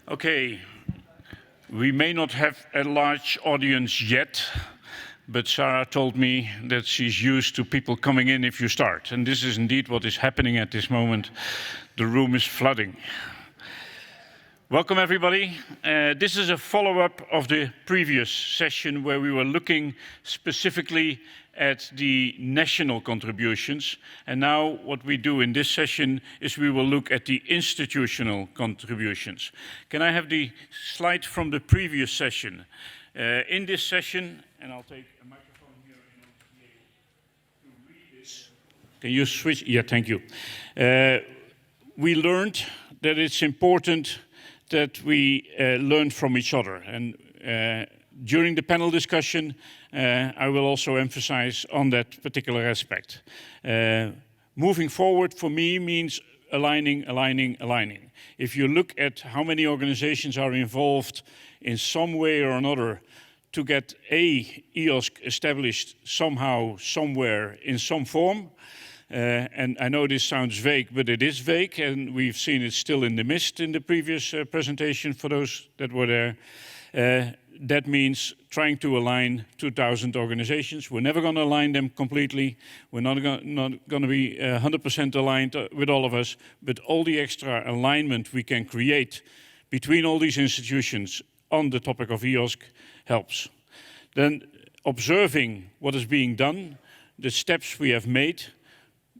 Okay, we may not have a large audience yet, but Sarah told me that she's used to people coming in if you start. And this is indeed what is happening at this moment. The room is flooding. Welcome, everybody. This is a follow-up of the previous session where we were looking specifically at the national contributions. And now what we do in this session is we will look at the institutional contributions. Can I have the slide from the previous session? In this session, and I'll take a microphone here in order to be able to read this. Can you switch? Yeah, thank you. We learned that it's important that we learn from each other. And during the panel discussion, I will also emphasize on that particular aspect. Moving forward for me means aligning. If you look at how many organizations are involved in some way or another to get a EOSC established somehow, somewhere, in some form, and I know this sounds vague, but it is vague, and we've seen it still in the mist in the previous presentation for those that were there. That means trying to align 2,000 organizations. We're never going to align them completely. We're not going to be 100% aligned with all of us, but all the extra alignment we can create between all these institutions on the topic of EOSC helps. Then observing what is being done, the steps we have made,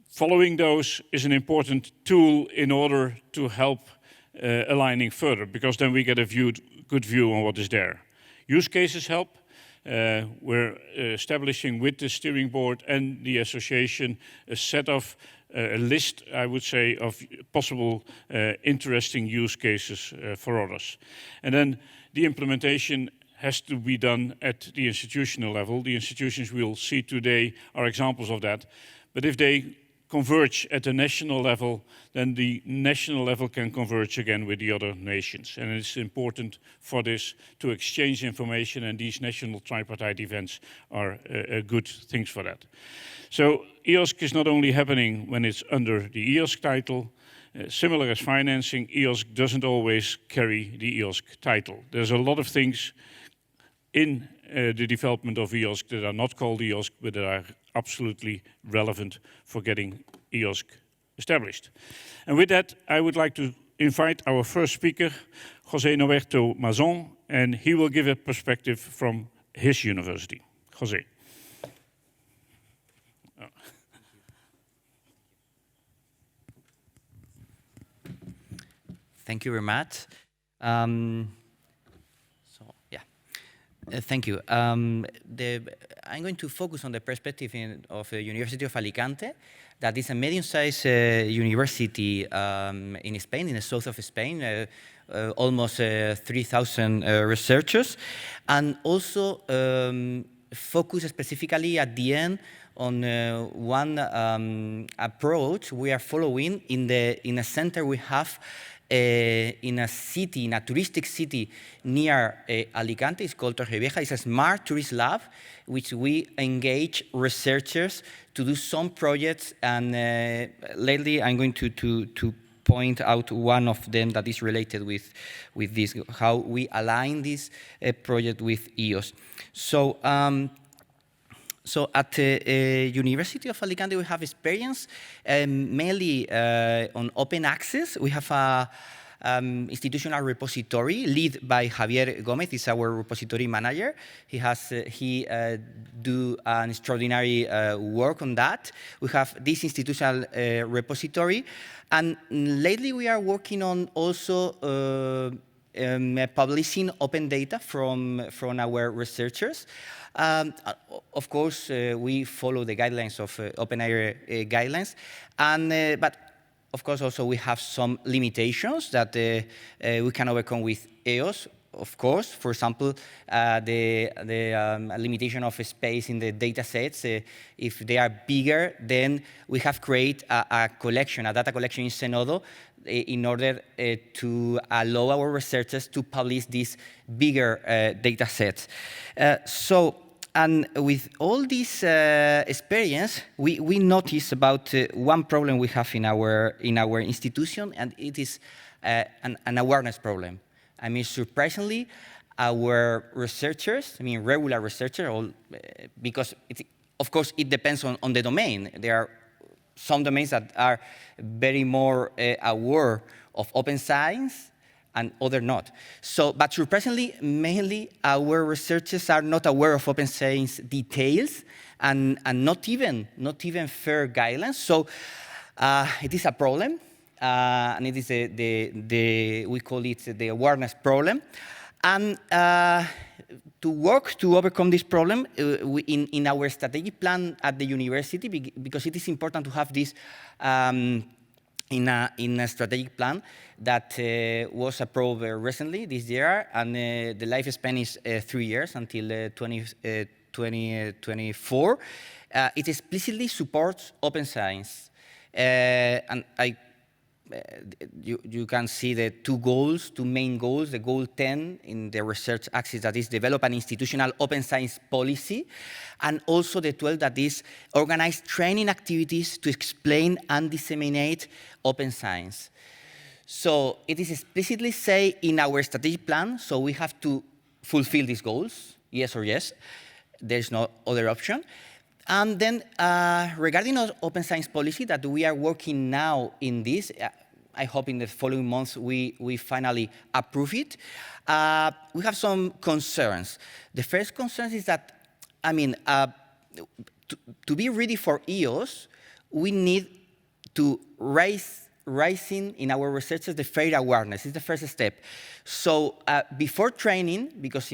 following those is an important tool in order to help aligning further, because then we get a good view on what is there. Use cases help. We're establishing with the steering board and the association a set of, a list, I would say, of possible interesting use cases for others. And then the implementation has to be done at the institutional level. The institutions we'll see today are examples of that. But if they converge at the national level, then the national level can converge again with the other nations. And it's important for this to exchange information, and these national tripartite events are good things for that. So EOSC is not only happening when it's under the EOSC title. Similar as financing, EOSC doesn't always carry the EOSC title. There's a lot of things in the development of EOSC that are not called EOSC, but that are absolutely relevant for getting EOSC established. And with that, I would like to invite our first speaker, José Norberto Mazón, and he will give a perspective from his university. José. Oh. Thank you very much. Thank you. I'm going to focus on the perspective of the University of Alicante. That is a medium-sized university in Spain, in the south of Spain, almost 3,000 researchers, and also focus specifically at the end on one approach we are following in a center we have in a city, in a touristic city near Alicante. It's called Torrevieja. It's a smart tourist lab, which we engage researchers to do some projects. And lately, I'm going to point out one of them that is related with this, how we align this project with EOS. So at the University of Alicante, we have experience mainly on open access. We have a institutional repository led by Javier Gomez. He's our repository manager. He do an extraordinary work on that. We have this institutional repository, and lately we are working on also publishing open data from our researchers. Of course, we follow the guidelines of OpenAIRE guidelines, and but of course also we have some limitations that we can overcome with EOS. Of course, for example, the limitation of space in the data sets. If they are bigger, then we have created a collection, a data collection in Zenodo, in order to allow our researchers to publish these bigger data sets. And with all this experience, we notice about one problem we have in our institution, and it is an awareness problem. I mean, surprisingly, our researchers, I mean, regular researchers, because of course it depends on the domain. There are some domains that are very more aware of open science and other not. So, but surprisingly, mainly our researchers are not aware of open science details and not even fair guidelines. So it is a problem, and it is we call it the awareness problem. And to work to overcome this problem in our strategic plan at the university, because it is important to have this in a strategic plan that was approved recently this year, and the lifespan is 3 years until 2024. It explicitly supports open science. And you can see the two main goals, the goal 10 in the research axis, that is develop an institutional open science policy, and also the 12 that is organize training activities to explain and disseminate open science. So it is explicitly say in our strategic plan, so we have to fulfill these goals, yes or yes. There's no other option. And then regarding our open science policy that we are working now in this, I hope in the following months we finally approve it. We have some concerns. The first concern is that, I mean, to be ready for EOS, we need to raising in our researchers the fair awareness. It's the first step. So before training, because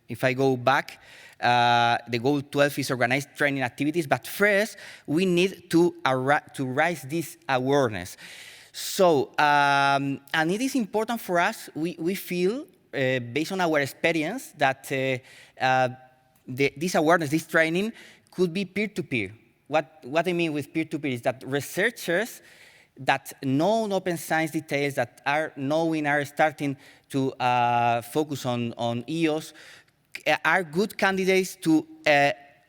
if I go back, the goal 12 is organized training activities, but first we need to raise this awareness. So, and it is important for us, we feel, based on our experience, that this awareness, this training, could be peer-to-peer. What I mean with peer-to-peer is that researchers that know open science details, that are starting to focus on EOS, are good candidates to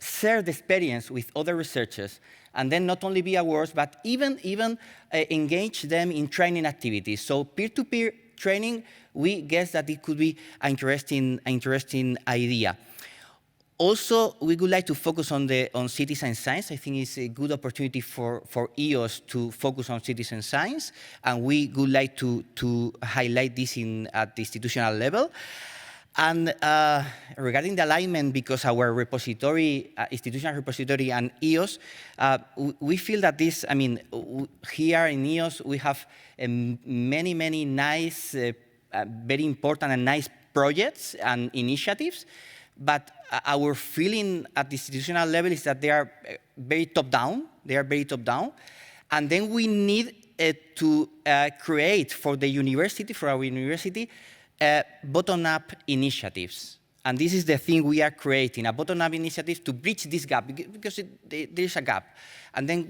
share the experience with other researchers, and then not only be awards, but even engage them in training activities. So peer-to-peer training, we guess that it could be an interesting idea. Also, we would like to focus on citizen science. I think it's a good opportunity for EOS to focus on citizen science, and we would like to highlight this at the institutional level. And regarding the alignment, because our repository, institutional repository and EOS, we feel that this, I mean, here in EOS, we have many nice, very important and nice projects and initiatives, but our feeling at the institutional level is that they are very top-down. And then we need to create for our university, bottom-up initiatives. And this is the thing we are creating, a bottom-up initiative to bridge this gap, because there is a gap. And then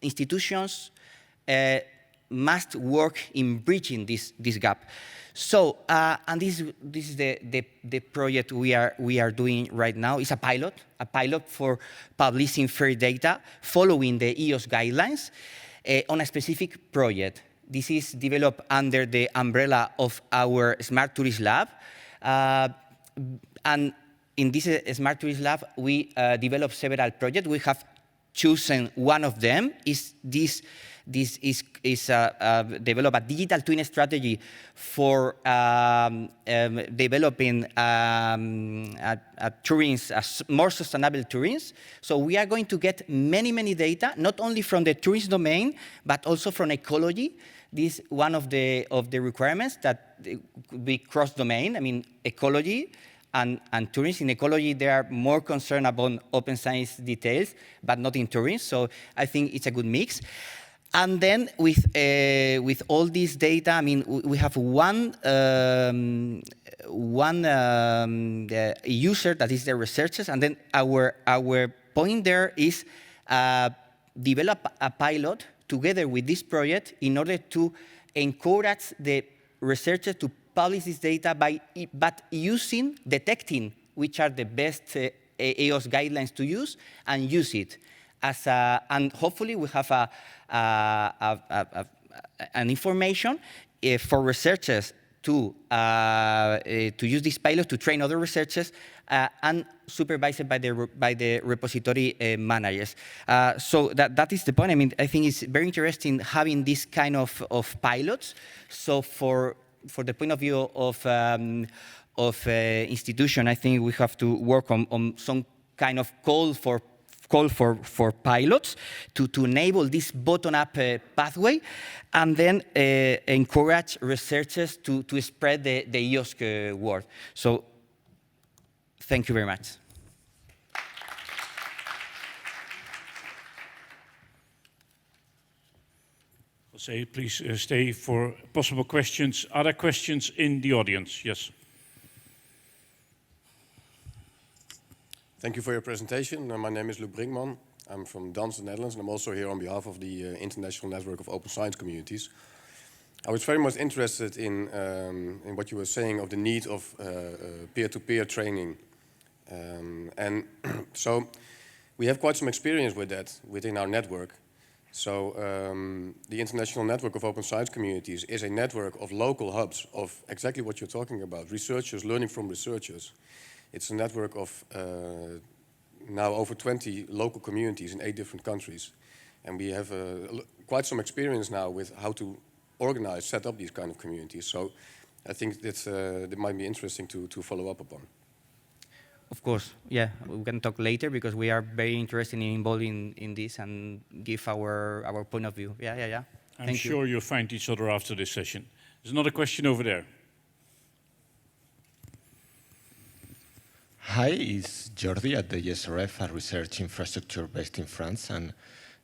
institutions must work in bridging this gap. So, and this is the project we are doing right now. It's a pilot for publishing fair data following the EOS guidelines on a specific project. This is developed under the umbrella of our Smart Tourist Lab. And in this Smart Tourist Lab, we developed several projects. We have chosen one of them. This is develop a digital twin strategy for developing more sustainable tourism. So we are going to get many data, not only from the tourism domain, but also from ecology. This is one of the requirements that could be cross-domain. I mean, ecology and tourism. In ecology, they are more concerned about open science details, but not in tourism. So I think it's a good mix. And then with all this data, I mean, we have one user that is the researchers, and then our point there is develop a pilot together with this project in order to encourage the researchers to publish this data but detecting which are the best EOS guidelines to use and use it. And hopefully we have an information for researchers to use this pilot to train other researchers and supervised by the repository managers. So that is the point. I mean, I think it's very interesting having this kind of pilots. So for the point of view of institution, I think we have to work on some kind of call for pilots to enable this bottom-up pathway, and then encourage researchers to spread the EOSC word. So thank you very much. Jose, please stay for possible questions. Other questions in the audience? Yes. Thank you for your presentation. My name is Luc Brinkman. I'm from Dans, the Netherlands, and I'm also here on behalf of the International Network of Open Science Communities. I was very much interested in what you were saying of the need of peer-to-peer training. And so we have quite some experience with that within our network. So the International Network of Open Science Communities is a network of local hubs of exactly what you're talking about, researchers learning from researchers. It's a network of now over 20 local communities in 8 different countries. And we have quite some experience now with how to organize, set up these kind of communities. So I think that might be interesting to follow up upon. Of course, yeah, we can talk later because we are very interested in involving in this and give our point of view. Yeah. I'm sure you'll find each other after this session. There's another question over there. Hi, it's Jordi at the ESRF, a research infrastructure based in France. And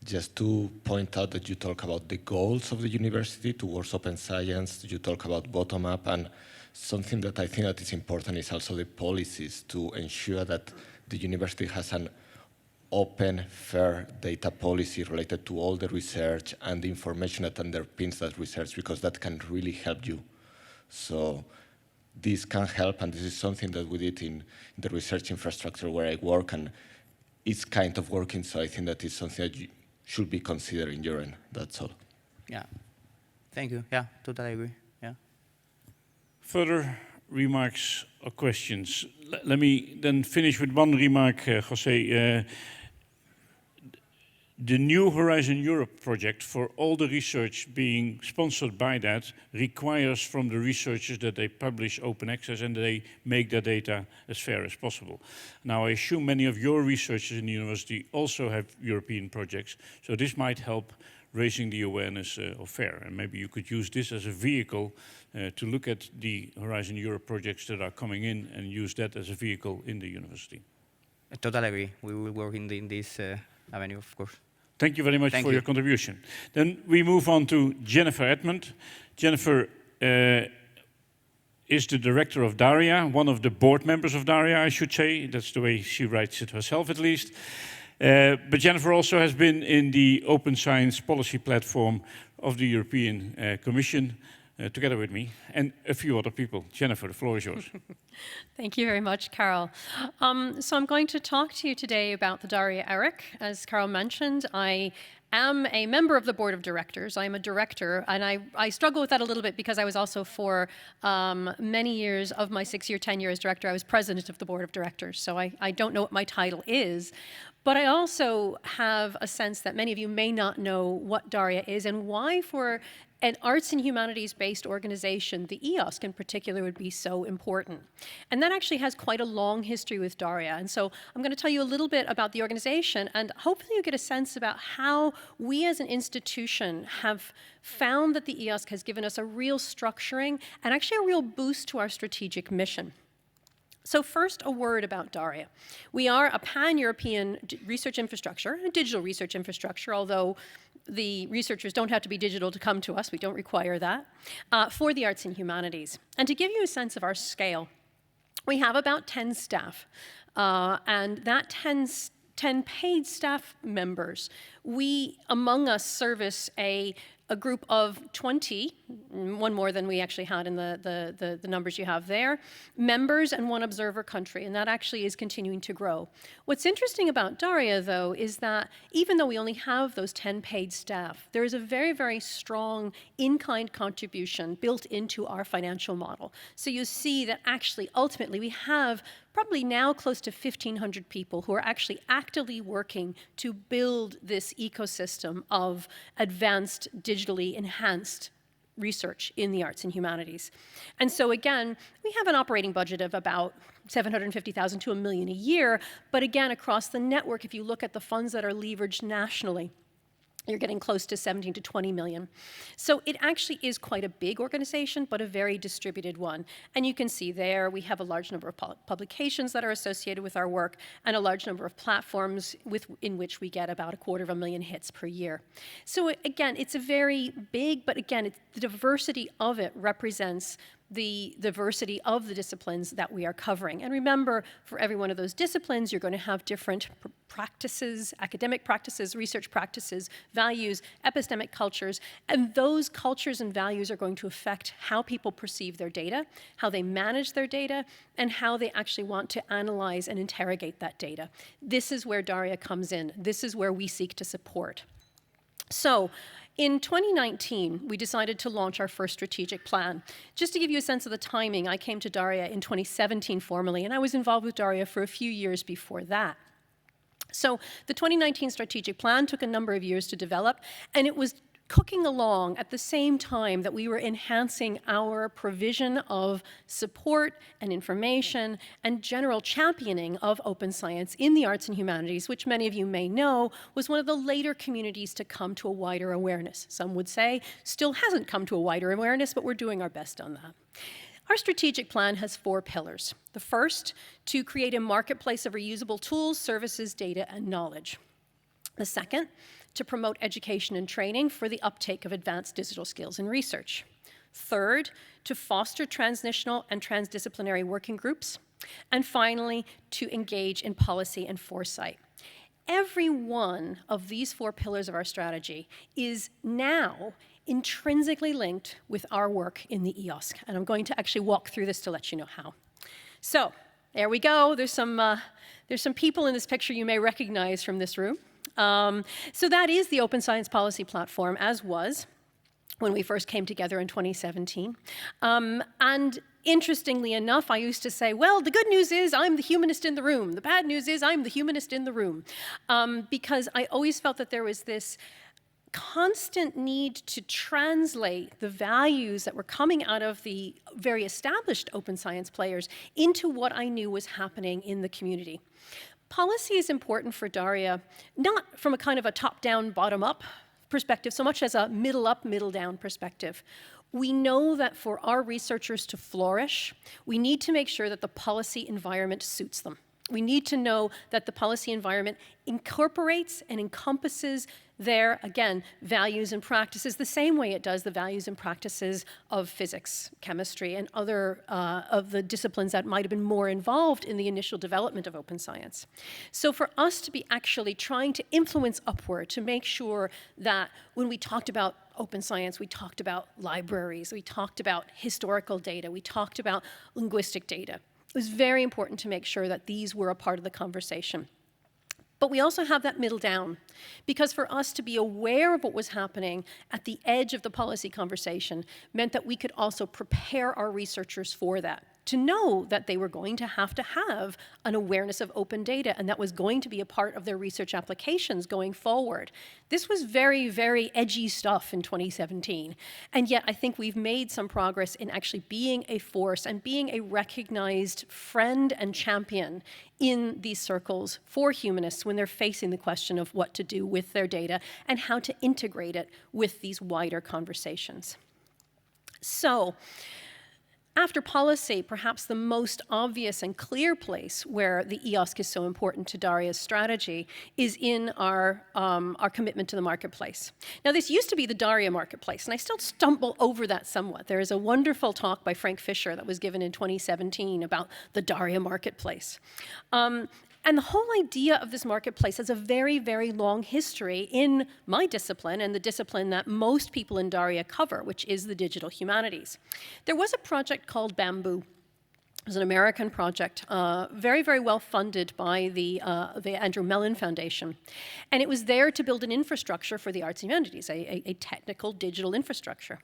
just to point out that you talk about the goals of the university towards open science, you talk about bottom-up, and something that I think that is important is also the policies to ensure that the university has an open, fair data policy related to all the research and the information that underpins that research, because that can really help you. So this can help, and this is something that we did in the research infrastructure where I work, and it's kind of working, so I think that is something that you should be considering your end. That's all. Yeah. Thank you. Yeah, totally agree. Yeah. Further remarks or questions? Let me then finish with one remark, Jose. The new Horizon Europe project, for all the research being sponsored by that, requires from the researchers that they publish open access and they make their data as fair as possible. Now, I assume many of your researchers in the university also have European projects, so this might help raising the awareness of FAIR. And maybe you could use this as a vehicle to look at the Horizon Europe projects that are coming in and use that as a vehicle in the university. I totally agree. We will work in this avenue, of course. Thank you very much for your contribution. Then we move on to Jennifer Edmond. Jennifer is the director of DARIA, one of the board members of DARIA, I should say. That's the way she writes it herself, at least. But Jennifer also has been in the Open Science Policy Platform of the European Commission, together with me and a few other people. Jennifer, the floor is yours. Thank you very much, Carol. So I'm going to talk to you today about the DARIA ERIC. As Carol mentioned, I am a member of the board of directors. I'm a director, and I struggle with that a little bit because I was also for many years of my 6-year tenure as director, I was president of the board of directors. So I don't know what my title is. But I also have a sense that many of you may not know what DARIA is and why for an arts and humanities-based organization, the EOSC in particular would be so important. And that actually has quite a long history with DARIA. And so I'm going to tell you a little bit about the organization, and hopefully you get a sense about how we as an institution have found that the EOSC has given us a real structuring and actually a real boost to our strategic mission. So first, a word about DARIA. We are a pan-European research infrastructure, a digital research infrastructure, although the researchers don't have to be digital to come to us. We don't require that, for the arts and humanities. And to give you a sense of our scale, we have about 10 staff. And that 10 paid staff members, we, among us, service a a group of 20, one more than we actually had in the numbers you have there, members and one observer country, and that actually is continuing to grow. What's interesting about Daria, though, is that even though we only have those 10 paid staff, there is a very, very strong in-kind contribution built into our financial model. So you see that actually, ultimately, we have probably now close to 1,500 people who are actually actively working to build this ecosystem of advanced, digitally enhanced research in the arts and humanities. And so again, we have an operating budget of about 750,000 to $1 million a year, but again, across the network, if you look at the funds that are leveraged nationally, you're getting close to 17 to 20 million. So it actually is quite a big organization, but a very distributed one. And you can see there, we have a large number of publications that are associated with our work and a large number of platforms in which we get about 250,000 hits per year. So again, it's a very big, but again, the diversity of it represents the diversity of the disciplines that we are covering. And remember, for every one of those disciplines, you're going to have different practices, academic practices, research practices, values, epistemic cultures, and those cultures and values are going to affect how people perceive their data, how they manage their data, and how they actually want to analyze and interrogate that data. This is where Daria comes in. This is where we seek to support. So, in 2019, we decided to launch our first strategic plan. Just to give you a sense of the timing, I came to Daria in 2017 formally, and I was involved with Daria for a few years before that. So the 2019 strategic plan took a number of years to develop, and it was cooking along at the same time that we were enhancing our provision of support and information and general championing of open science in the arts and humanities, which many of you may know was one of the later communities to come to a wider awareness. Some would say still hasn't come to a wider awareness, but we're doing our best on that. Our strategic plan has 4 pillars. The first, to create a marketplace of reusable tools, services, data, and knowledge. The second, to promote education and training for the uptake of advanced digital skills in research. Third, to foster transnational and transdisciplinary working groups. And finally, to engage in policy and foresight. Every one of these 4 pillars of our strategy is now intrinsically linked with our work in the EOSC. And I'm going to actually walk through this to let you know how. So there we go. There's some people in this picture you may recognize from this room. So that is the Open Science Policy Platform, as was when we first came together in 2017. And interestingly enough, I used to say, well, the good news is I'm the humanist in the room. The bad news is I'm the humanist in the room. Because I always felt that there was this constant need to translate the values that were coming out of the very established open science players into what I knew was happening in the community. Policy is important for Daria, not from a kind of a top-down, bottom-up perspective, so much as a middle-up, middle-down perspective. We know that for our researchers to flourish, we need to make sure that the policy environment suits them. We need to know that the policy environment incorporates and encompasses their, again, values and practices the same way it does the values and practices of physics, chemistry, and other of the disciplines that might have been more involved in the initial development of open science. So for us to be actually trying to influence upward, to make sure that when we talked about open science, we talked about libraries, we talked about historical data, we talked about linguistic data. It was very important to make sure that these were a part of the conversation. But we also have that middle down, because for us to be aware of what was happening at the edge of the policy conversation meant that we could also prepare our researchers for that, to know that they were going to have an awareness of open data, and that was going to be a part of their research applications going forward. This was very, very edgy stuff in 2017, and yet I think we've made some progress in actually being a force and being a recognized friend and champion in these circles for humanists when they're facing the question of what to do with their data and how to integrate it with these wider conversations. So, after policy, perhaps the most obvious and clear place where the EOSC is so important to Daria's strategy is in our commitment to the marketplace. Now, this used to be the Daria marketplace, and I still stumble over that somewhat. There is a wonderful talk by Frank Fisher that was given in 2017 about the Daria marketplace. And the whole idea of this marketplace has a very, very long history in my discipline and the discipline that most people in Daria cover, which is the digital humanities. There was a project called Bamboo. It was an American project, very, very well funded by the Andrew Mellon Foundation. And it was there to build an infrastructure for the arts and humanities, a technical digital infrastructure.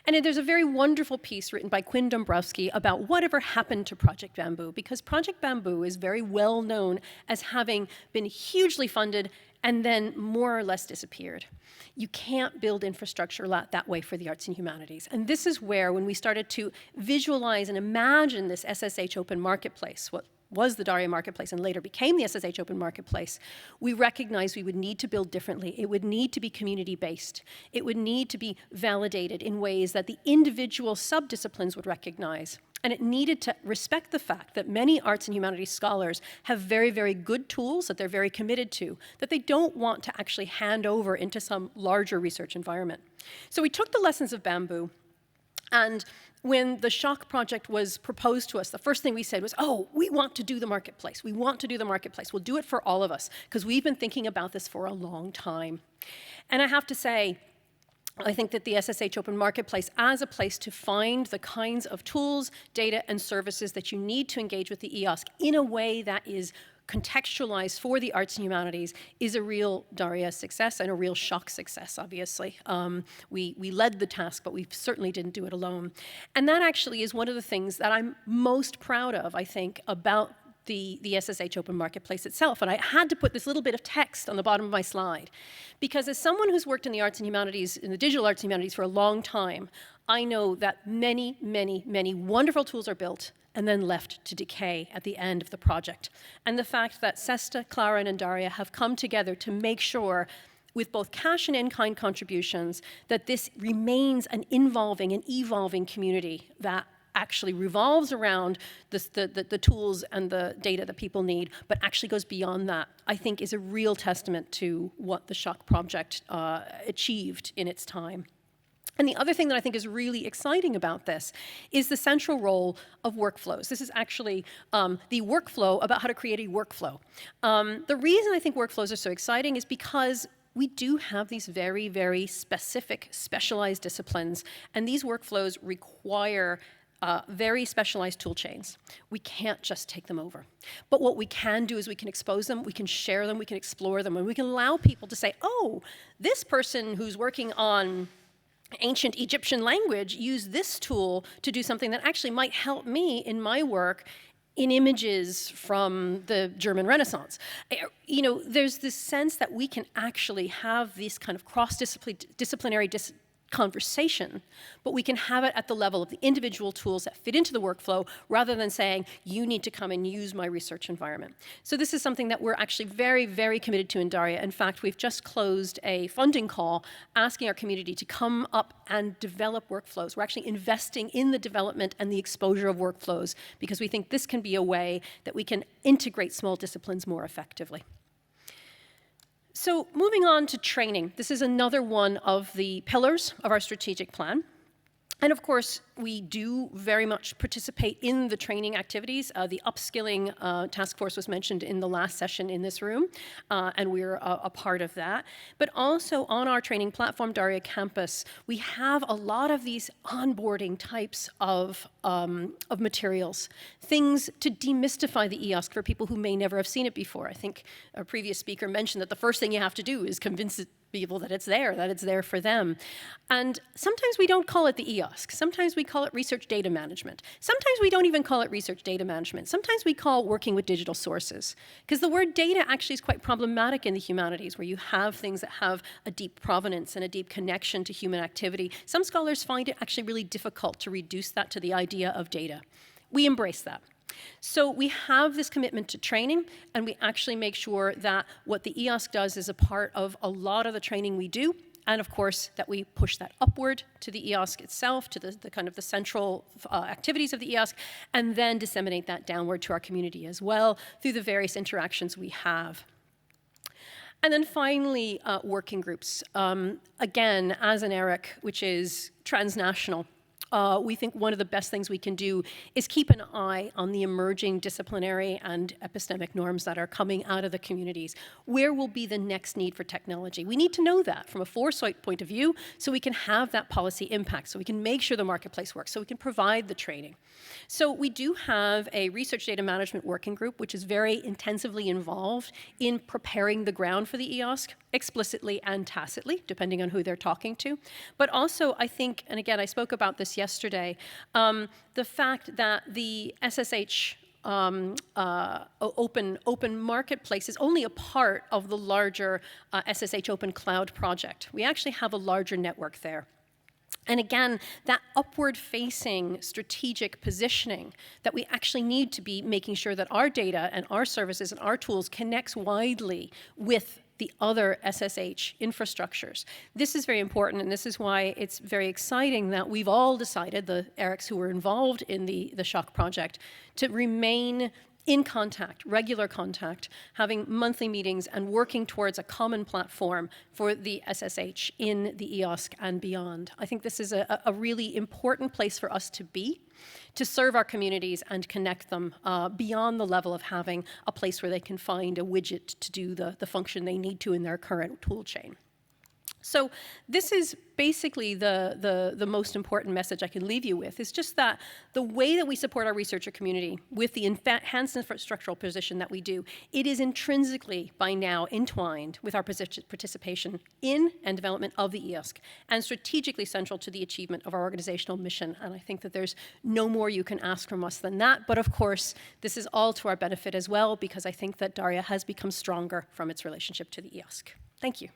And there's a very wonderful piece written by Quinn Dombrowski about whatever happened to Project Bamboo, because Project Bamboo is very well known as having been hugely funded and then more or less disappeared. You can't build infrastructure that way for the arts and humanities. And this is where, when we started to visualize and imagine this SSH open marketplace, what was the Daria marketplace and later became the SSH open marketplace, we recognized we would need to build differently. It would need to be community-based. It would need to be validated in ways that the individual sub-disciplines would recognize. And it needed to respect the fact that many arts and humanities scholars have very, very good tools that they're very committed to, that they don't want to actually hand over into some larger research environment. So we took the lessons of Bamboo, and when the Shock project was proposed to us, the first thing we said was, oh, we want to do the marketplace. We want to do the marketplace. We'll do it for all of us, because we've been thinking about this for a long time. And I have to say, I think that the SSH Open Marketplace as a place to find the kinds of tools, data, and services that you need to engage with the EOSC in a way that is contextualized for the arts and humanities is a real Daria success and a real Shock success, obviously. We led the task, but we certainly didn't do it alone. And that actually is one of the things that I'm most proud of, I think, about the SSH Open Marketplace itself. And I had to put this little bit of text on the bottom of my slide, because as someone who's worked in the arts and humanities, in the digital arts and humanities for a long time, I know that many, many, many wonderful tools are built and then left to decay at the end of the project. And the fact that Sesta, Clara, and Daria have come together to make sure, with both cash and in-kind contributions, that this remains an involving and evolving community that actually revolves around the tools and the data that people need, but actually goes beyond that, I think is a real testament to what the Shock project achieved in its time. And the other thing that I think is really exciting about this is the central role of workflows. This is actually the workflow about how to create a workflow. The reason I think workflows are so exciting is because we do have these very, very specific, specialized disciplines, and these workflows require very specialized tool chains. We can't just take them over. But what we can do is we can expose them, we can share them, we can explore them, and we can allow people to say, oh, this person who's working on ancient Egyptian language used this tool to do something that actually might help me in my work in images from the German Renaissance. You know, there's this sense that we can actually have these kind of cross-disciplinary conversation, but we can have it at the level of the individual tools that fit into the workflow rather than saying, you need to come and use my research environment. So this is something that we're actually very, very committed to in Daria. In fact, we've just closed a funding call asking our community to come up and develop workflows. We're actually investing in the development and the exposure of workflows because we think this can be a way that we can integrate small disciplines more effectively. So moving on to training, this is another one of the pillars of our strategic plan. And of course, we do very much participate in the training activities. The upskilling task force was mentioned in the last session in this room, and we're a part of that. But also on our training platform, Daria Campus, we have a lot of these onboarding types of materials, things to demystify the EOSC for people who may never have seen it before. I think a previous speaker mentioned that the first thing you have to do is convince people that it's there for them. And sometimes we don't call it the EOSC. Sometimes we call it research data management. Sometimes we don't even call it research data management. Sometimes we call it working with digital sources. Because the word data actually is quite problematic in the humanities, where you have things that have a deep provenance and a deep connection to human activity. Some scholars find it actually really difficult to reduce that to the idea of data. We embrace that. So we have this commitment to training, and we actually make sure that what the EOSC does is a part of a lot of the training we do, and of course that we push that upward to the EOSC itself, to the kind of the central activities of the EOSC, and then disseminate that downward to our community as well through the various interactions we have. And then finally, working groups. Again, as an ERIC, which is transnational, we think one of the best things we can do is keep an eye on the emerging disciplinary and epistemic norms that are coming out of the communities. Where will be the next need for technology? We need to know that from a foresight point of view so we can have that policy impact, so we can make sure the marketplace works, so we can provide the training. So we do have a research data management working group which is very intensively involved in preparing the ground for the EOSC, explicitly and tacitly, depending on who they're talking to. But also, I think, and again, I spoke about this yesterday, the fact that the SSH open marketplace is only a part of the larger SSH Open Cloud project. We actually have a larger network there. And again, that upward-facing strategic positioning that we actually need to be making sure that our data and our services and our tools connects widely with the other SSH infrastructures. This is very important, and this is why it's very exciting that we've all decided, the ERICs who were involved in the SHOC project, to remain in contact, regular contact, having monthly meetings and working towards a common platform for the SSH in the EOSC and beyond. I think this is a really important place for us to be, to serve our communities and connect them beyond the level of having a place where they can find a widget to do the function they need to in their current tool chain. So this is basically the most important message I can leave you with, is just that the way that we support our researcher community with the enhanced infrastructural position that we do, it is intrinsically by now entwined with our participation in and development of the EOSC and strategically central to the achievement of our organizational mission. And I think that there's no more you can ask from us than that. But of course, this is all to our benefit as well, because I think that DARIA has become stronger from its relationship to the EOSC. Thank you.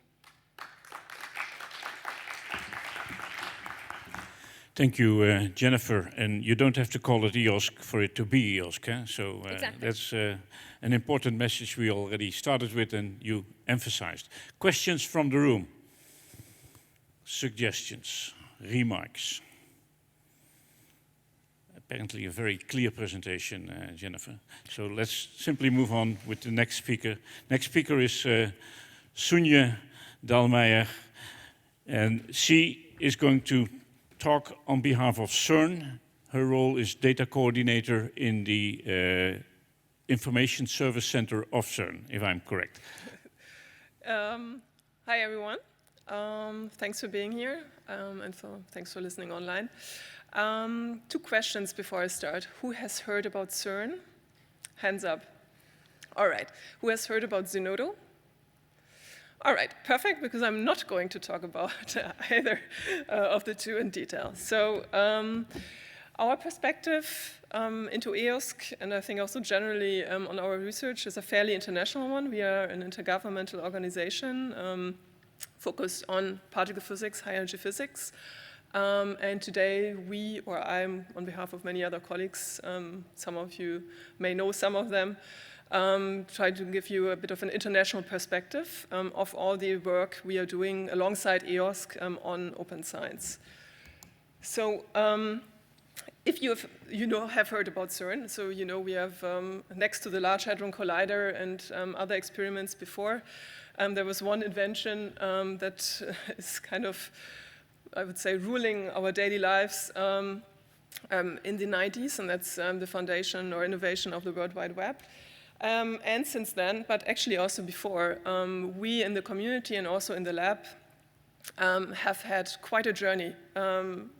Thank you, Jennifer. And you don't have to call it EOSC for it to be EOSC. Eh? So Exactly. That's an important message we already started with and you emphasized. Questions from the room? Suggestions? Remarks? Apparently a very clear presentation, Jennifer. So let's simply move on with the next speaker. Next speaker is Sunje Dalmeijer, and she is going to talk on behalf of CERN. Her role is data coordinator in the Information Service Center of CERN, if I'm correct. Hi, everyone. Thanks for being here, and thanks for listening online. 2 questions before I start. Who has heard about CERN? Hands up. All right. Who has heard about Zenodo? All right, perfect, because I'm not going to talk about either of the 2 in detail. So our perspective into EOSC, and I think also generally on our research, is a fairly international one. We are an intergovernmental organization focused on particle physics, high energy physics. And today we, or I'm on behalf of many other colleagues, some of you may know some of them, try to give you a bit of an international perspective of all the work we are doing alongside EOSC on open science. So if you have heard about CERN, so you know we have next to the Large Hadron Collider and other experiments before, there was one invention that is kind of, I would say, ruling our daily lives in the 90s, and that's the foundation or innovation of the World Wide Web. And since then, but actually also before, we in the community and also in the lab have had quite a journey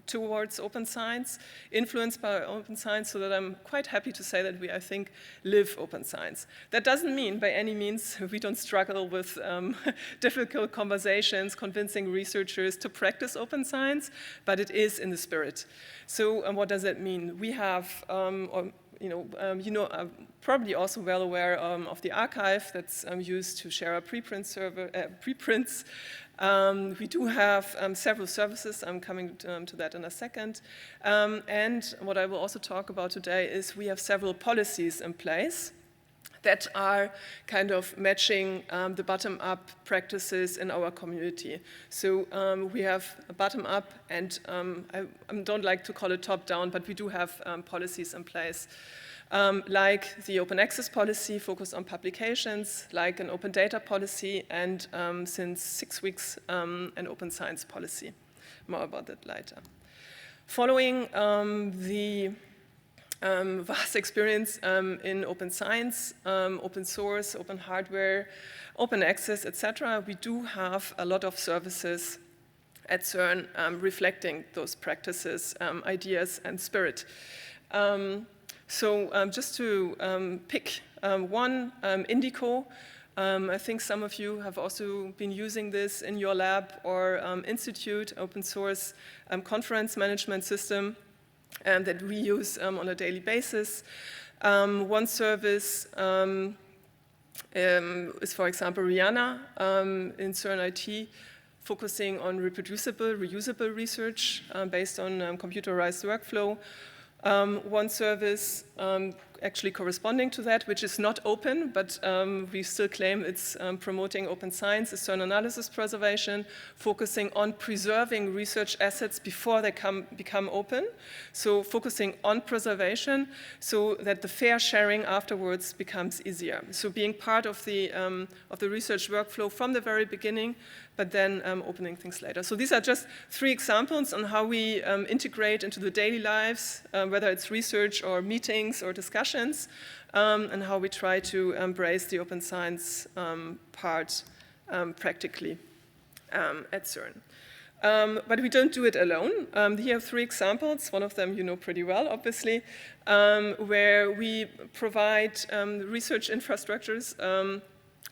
towards open science, influenced by open science, so that I'm quite happy to say that we, I think, live open science. That doesn't mean by any means we don't struggle with difficult conversations, convincing researchers to practice open science, but it is in the spirit. So what does that mean? We have, probably also well aware of the archive that's used to share our preprints. We do have several services. I'm coming to that in a second. And what I will also talk about today is we have several policies in place that are kind of matching the bottom-up practices in our community. So we have a bottom-up, and I don't like to call it top-down, but we do have policies in place. Like the open access policy focused on publications, like an open data policy, and since 6 weeks, an open science policy. More about that later. Following the vast experience in open science, open source, open hardware, open access, etc., we do have a lot of services at CERN reflecting those practices, ideas, and spirit. Just to pick one, Indico. I think some of you have also been using this in your lab or institute, open source conference management system that we use on a daily basis. One service is, for example, Rihanna in CERN IT, focusing on reproducible, reusable research based on computerized workflow. One service actually corresponding to that, which is not open, but we still claim it's promoting open science, is CERN analysis preservation, focusing on preserving research assets before they become open. So focusing on preservation so that the fair sharing afterwards becomes easier. So being part of the research workflow from the very beginning, but then opening things later. So these are just 3 examples on how we integrate into the daily lives, whether it's research or meetings or discussions, and how we try to embrace the open science part practically at CERN. But we don't do it alone. Here are 3 examples. One of them you know pretty well, obviously, where we provide research infrastructures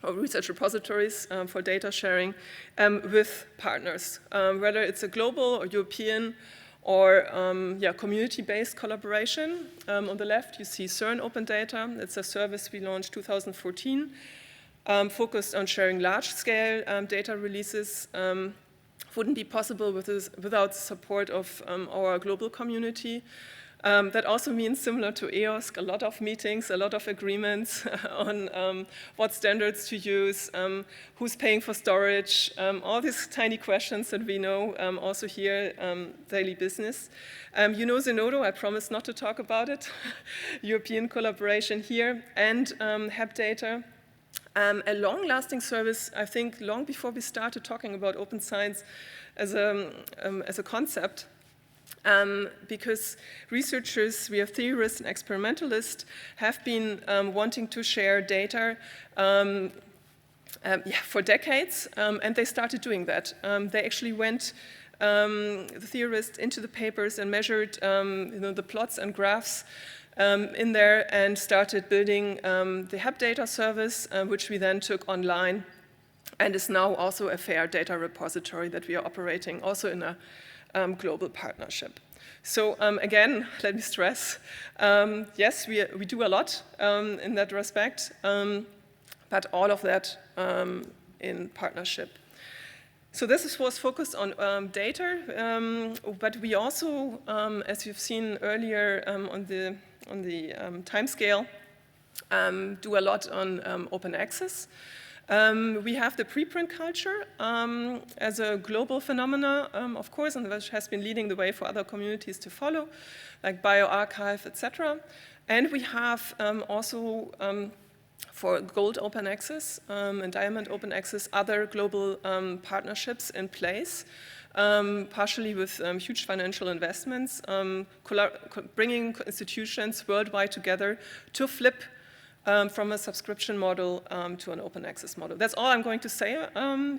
or research repositories for data sharing with partners, whether it's a global or European or community-based collaboration. On the left, you see CERN Open Data. It's a service we launched 2014, focused on sharing large-scale data releases. Wouldn't be possible without the support of our global community. That also means, similar to EOSC, a lot of meetings, a lot of agreements on what standards to use, who's paying for storage, all these tiny questions that we know also here, daily business. You know Zenodo, I promise not to talk about it. European collaboration here, and HAPdata. A long-lasting service, I think, long before we started talking about open science as a concept. Because researchers, we have theorists and experimentalists, have been wanting to share data for decades, and they started doing that. They actually went, the theorists, into the papers and measured the plots and graphs in there and started building the HAPdata service, which we then took online and is now also a fair data repository that we are operating also in a global partnership. So again, let me stress, yes, we do a lot in that respect, but all of that in partnership. So this was focused on data, but we also, as you've seen earlier on the time scale, do a lot on open access. We have the preprint culture as a global phenomena, of course, and which has been leading the way for other communities to follow, like bioRxiv, etc. And we have also, for gold open access and diamond open access, other global partnerships in place, partially with huge financial investments, bringing institutions worldwide together to flip from a subscription model to an open access model. That's all I'm going to say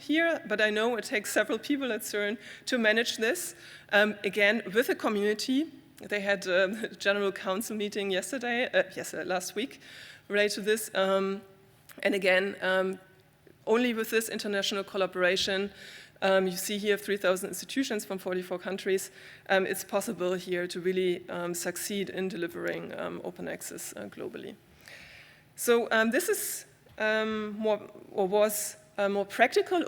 here, but I know it takes several people at CERN to manage this. Again, with a community. They had a general council meeting last week related to this. And again, only with this international collaboration, you see here 3,000 institutions from 44 countries, it's possible here to really succeed in delivering open access globally. So this is was more practical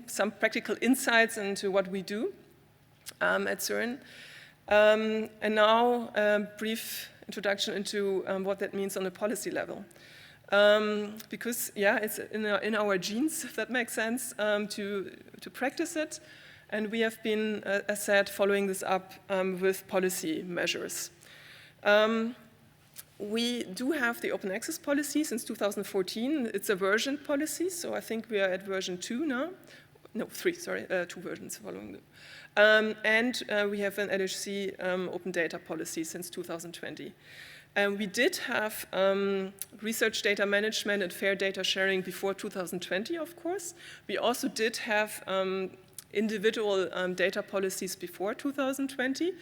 some practical insights into what we do at CERN. And now a brief introduction into what that means on a policy level. Because it's in our genes, if that makes sense, to practice it. And we have been, as said, following this up with policy measures. We do have the open access policy since 2014. It's a version policy, so I think we are at version 2 now, no, 3, sorry, 2 versions following them. And we have an LHC open data policy since 2020. We did have research data management and fair data sharing before 2020, of course. We also did have individual data policies before 2020,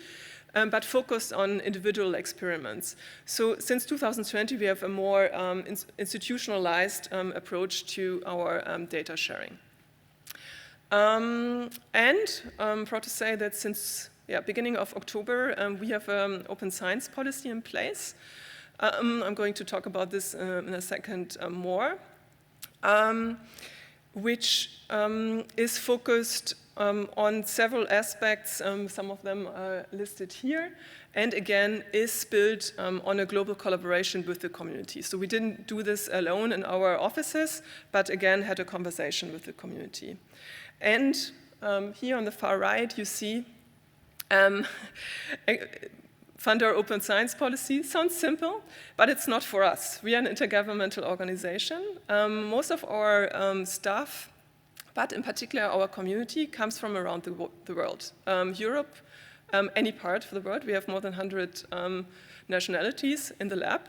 but focused on individual experiments. So since 2020, we have a more institutionalized approach to our data sharing. And I'm proud to say that since beginning of October, we have an open science policy in place. I'm going to talk about this in a second more, which is focused on several aspects. Some of them are listed here, and again, is built on a global collaboration with the community. So we didn't do this alone in our offices, but again, had a conversation with the community. And here on the far right, you see fund our open science policy. Sounds simple, but it's not for us. We are an intergovernmental organization. Most of our staff, but in particular our community, comes from around the world. Europe, any part of the world. We have more than 100 nationalities in the lab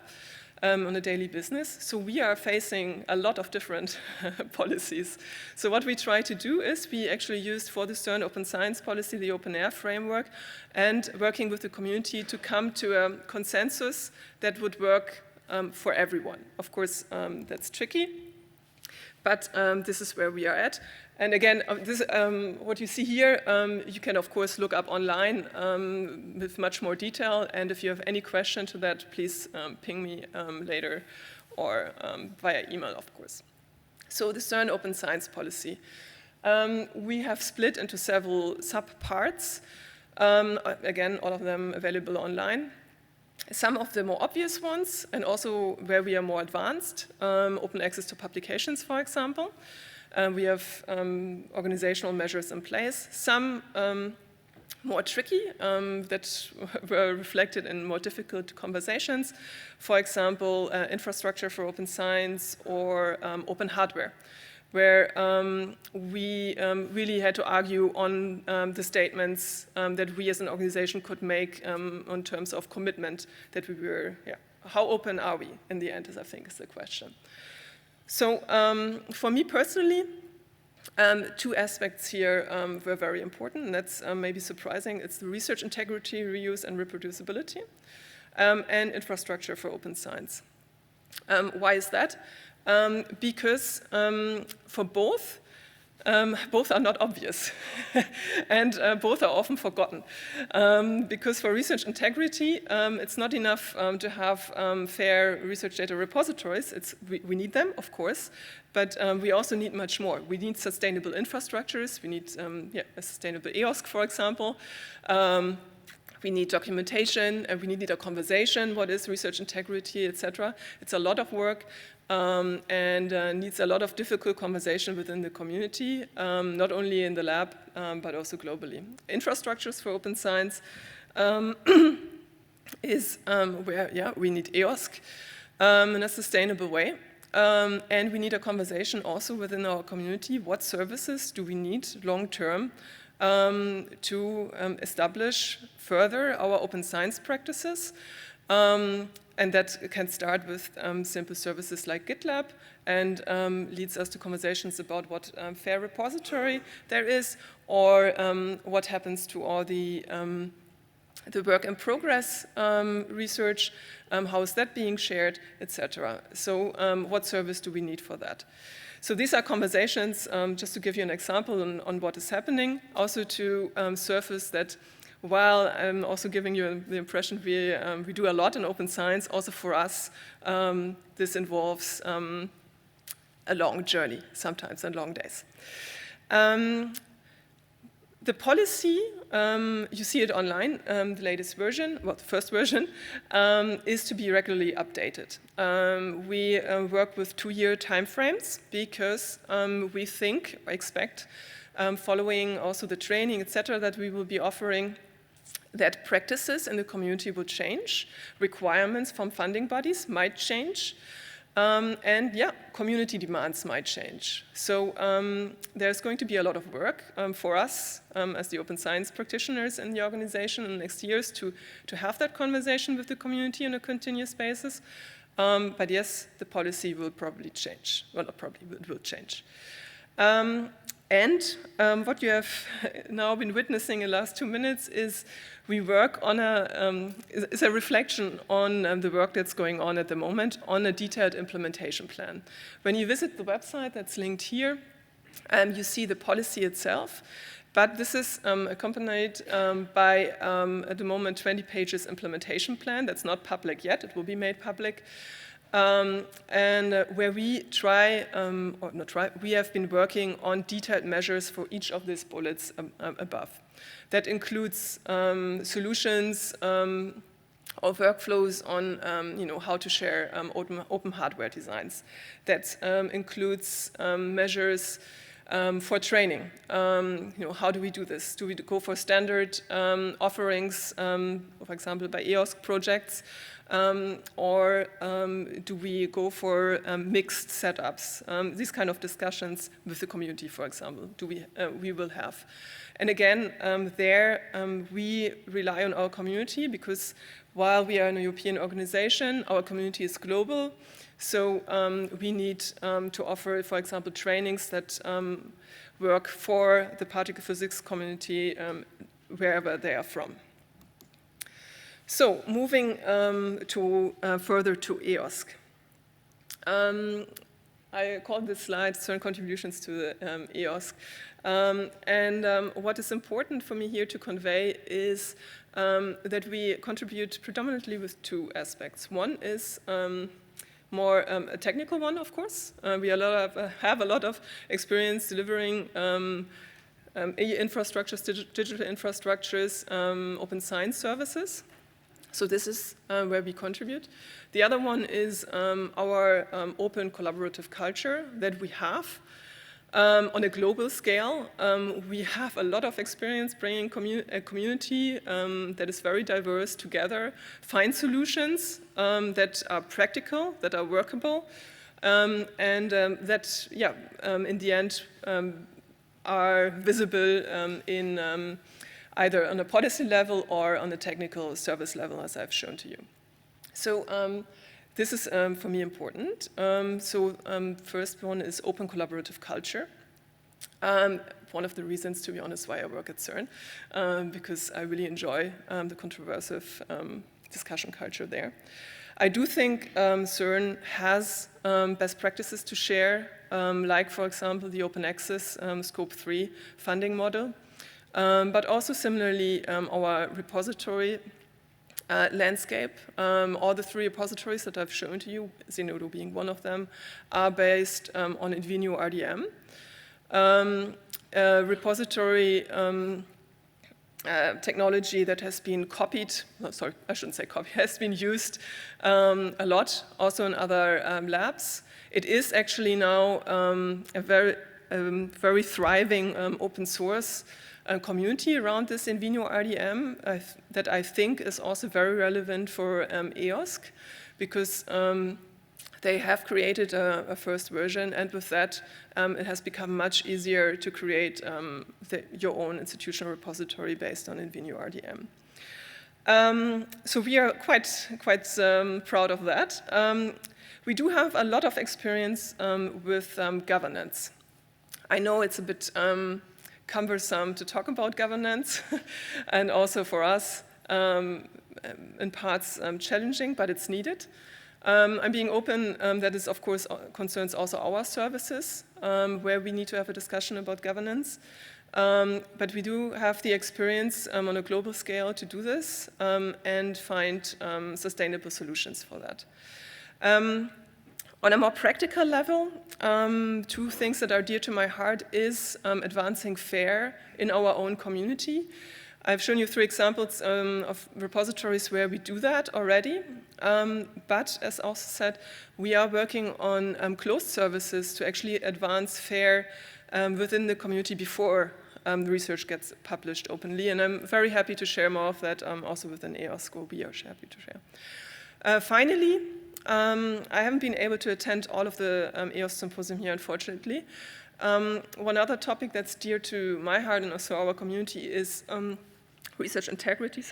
on a daily business. So we are facing a lot of different policies. So what we try to do is we actually used for the CERN open science policy, the open air framework, and working with the community to come to a consensus that would work for everyone. Of course, that's tricky, but this is where we are at. And again, what you see here, you can of course look up online with much more detail. And if you have any question to that, please ping me later or via email, of course. So the CERN open science policy. We have split into several sub-parts. Again, all of them available online. Some of the more obvious ones, and also where we are more advanced, open access to publications, for example. We have organizational measures in place. Some more tricky that were reflected in more difficult conversations. For example, infrastructure for open science or open hardware, where we really had to argue on the statements that we as an organization could make in terms of commitment that we were, how open are we in the end, I think is the question. So for me personally, 2 aspects here were very important, and that's maybe surprising. It's the research integrity, reuse, and reproducibility, and infrastructure for open science. Why is that? Because for both are not obvious, and both are often forgotten. Because for research integrity, it's not enough to have fair research data repositories. We need them, of course, but we also need much more. We need sustainable infrastructures. We need a sustainable EOSC, for example. We need documentation, and we need a conversation. What is research integrity, etc. It's a lot of work. And needs a lot of difficult conversation within the community, not only in the lab, but also globally. Infrastructures for open science is where, we need EOSC in a sustainable way. And we need a conversation also within our community. What services do we need long-term to establish further our open science practices? And that can start with simple services like GitLab and leads us to conversations about what fair repository there is, or what happens to all the work in progress research, how is that being shared, etc. So what service do we need for that? So these are conversations, just to give you an example on what is happening, also to surface that while I'm also giving you the impression we do a lot in open science, also for us, this involves a long journey sometimes and long days. The policy, you see it online, the latest version, well, the first version, is to be regularly updated. We work with 2-year timeframes because we expect, following also the training, etc., that we will be offering, that practices in the community will change, requirements from funding bodies might change, And yeah, community demands might change. So there's going to be a lot of work for us as the open science practitioners in the organization in the next years to have that conversation with the community on a continuous basis. But yes, the policy will probably change. Well, not probably, it will change. And what you have now been witnessing in the last 2 minutes is we work on is a reflection on the work that's going on at the moment on a detailed implementation plan. When you visit the website that's linked here, you see the policy itself, but this is accompanied by, at the moment, 20 pages implementation plan that's not public yet. It will be made public. Where we we have been working on detailed measures for each of these bullets above. That includes solutions or workflows on how to share open hardware designs. That includes measures for training. How do we do this? Do we go for standard offerings, for example, by EOSC projects? Or do we go for mixed setups? These kind of discussions with the community, for example, we will have. And again, we rely on our community because while we are in a European organization, our community is global. So we need to offer, for example, trainings that work for the particle physics community wherever they are from. So moving further to EOSC. I called this slide CERN contributions to the EOSC. What is important for me here to convey is that we contribute predominantly with 2 aspects. One is more a technical one, of course. We have a lot of experience delivering infrastructures, digital infrastructures, open science services. So this is where we contribute. The other one is our open collaborative culture that we have. On a global scale, we have a lot of experience bringing a community that is very diverse together, find solutions that are practical, that are workable, and that, in the end, are visible in either on a policy level or on a technical service level, as I've shown to you. So this is, for me, important. First one is open collaborative culture. One of the reasons, to be honest, why I work at CERN, because I really enjoy the controversive discussion culture there. I do think CERN has best practices to share, like, for example, the open access Scope 3 funding model. But also similarly, our repository landscape. All the 3 repositories that I've shown to you, Zenodo being one of them, are based on Invenio RDM. Repository technology that has been copied, has been used a lot, also in other labs. It is actually now a very thriving open source community around this Invenio RDM that I think is also very relevant for EOSC because they have created a first version, and with that it has become much easier to create your own institutional repository based on Invenio RDM. So we are quite proud of that. We do have a lot of experience with governance. I know it's a bit cumbersome to talk about governance, and also for us, in parts challenging, but it's needed. I'm being open, that is of course concerns also our services, where we need to have a discussion about governance. But we do have the experience on a global scale to do this and find sustainable solutions for that. On a more practical level, 2 things that are dear to my heart is advancing FAIR in our own community. I've shown you 3 examples of repositories where we do that already, but as also said, we are working on closed services to actually advance FAIR within the community before the research gets published openly, and I'm very happy to share more of that also within EOSC. We are happy to share. Finally, I haven't been able to attend all of the EOS symposium here, unfortunately. One other topic that's dear to my heart and also our community is research integrity,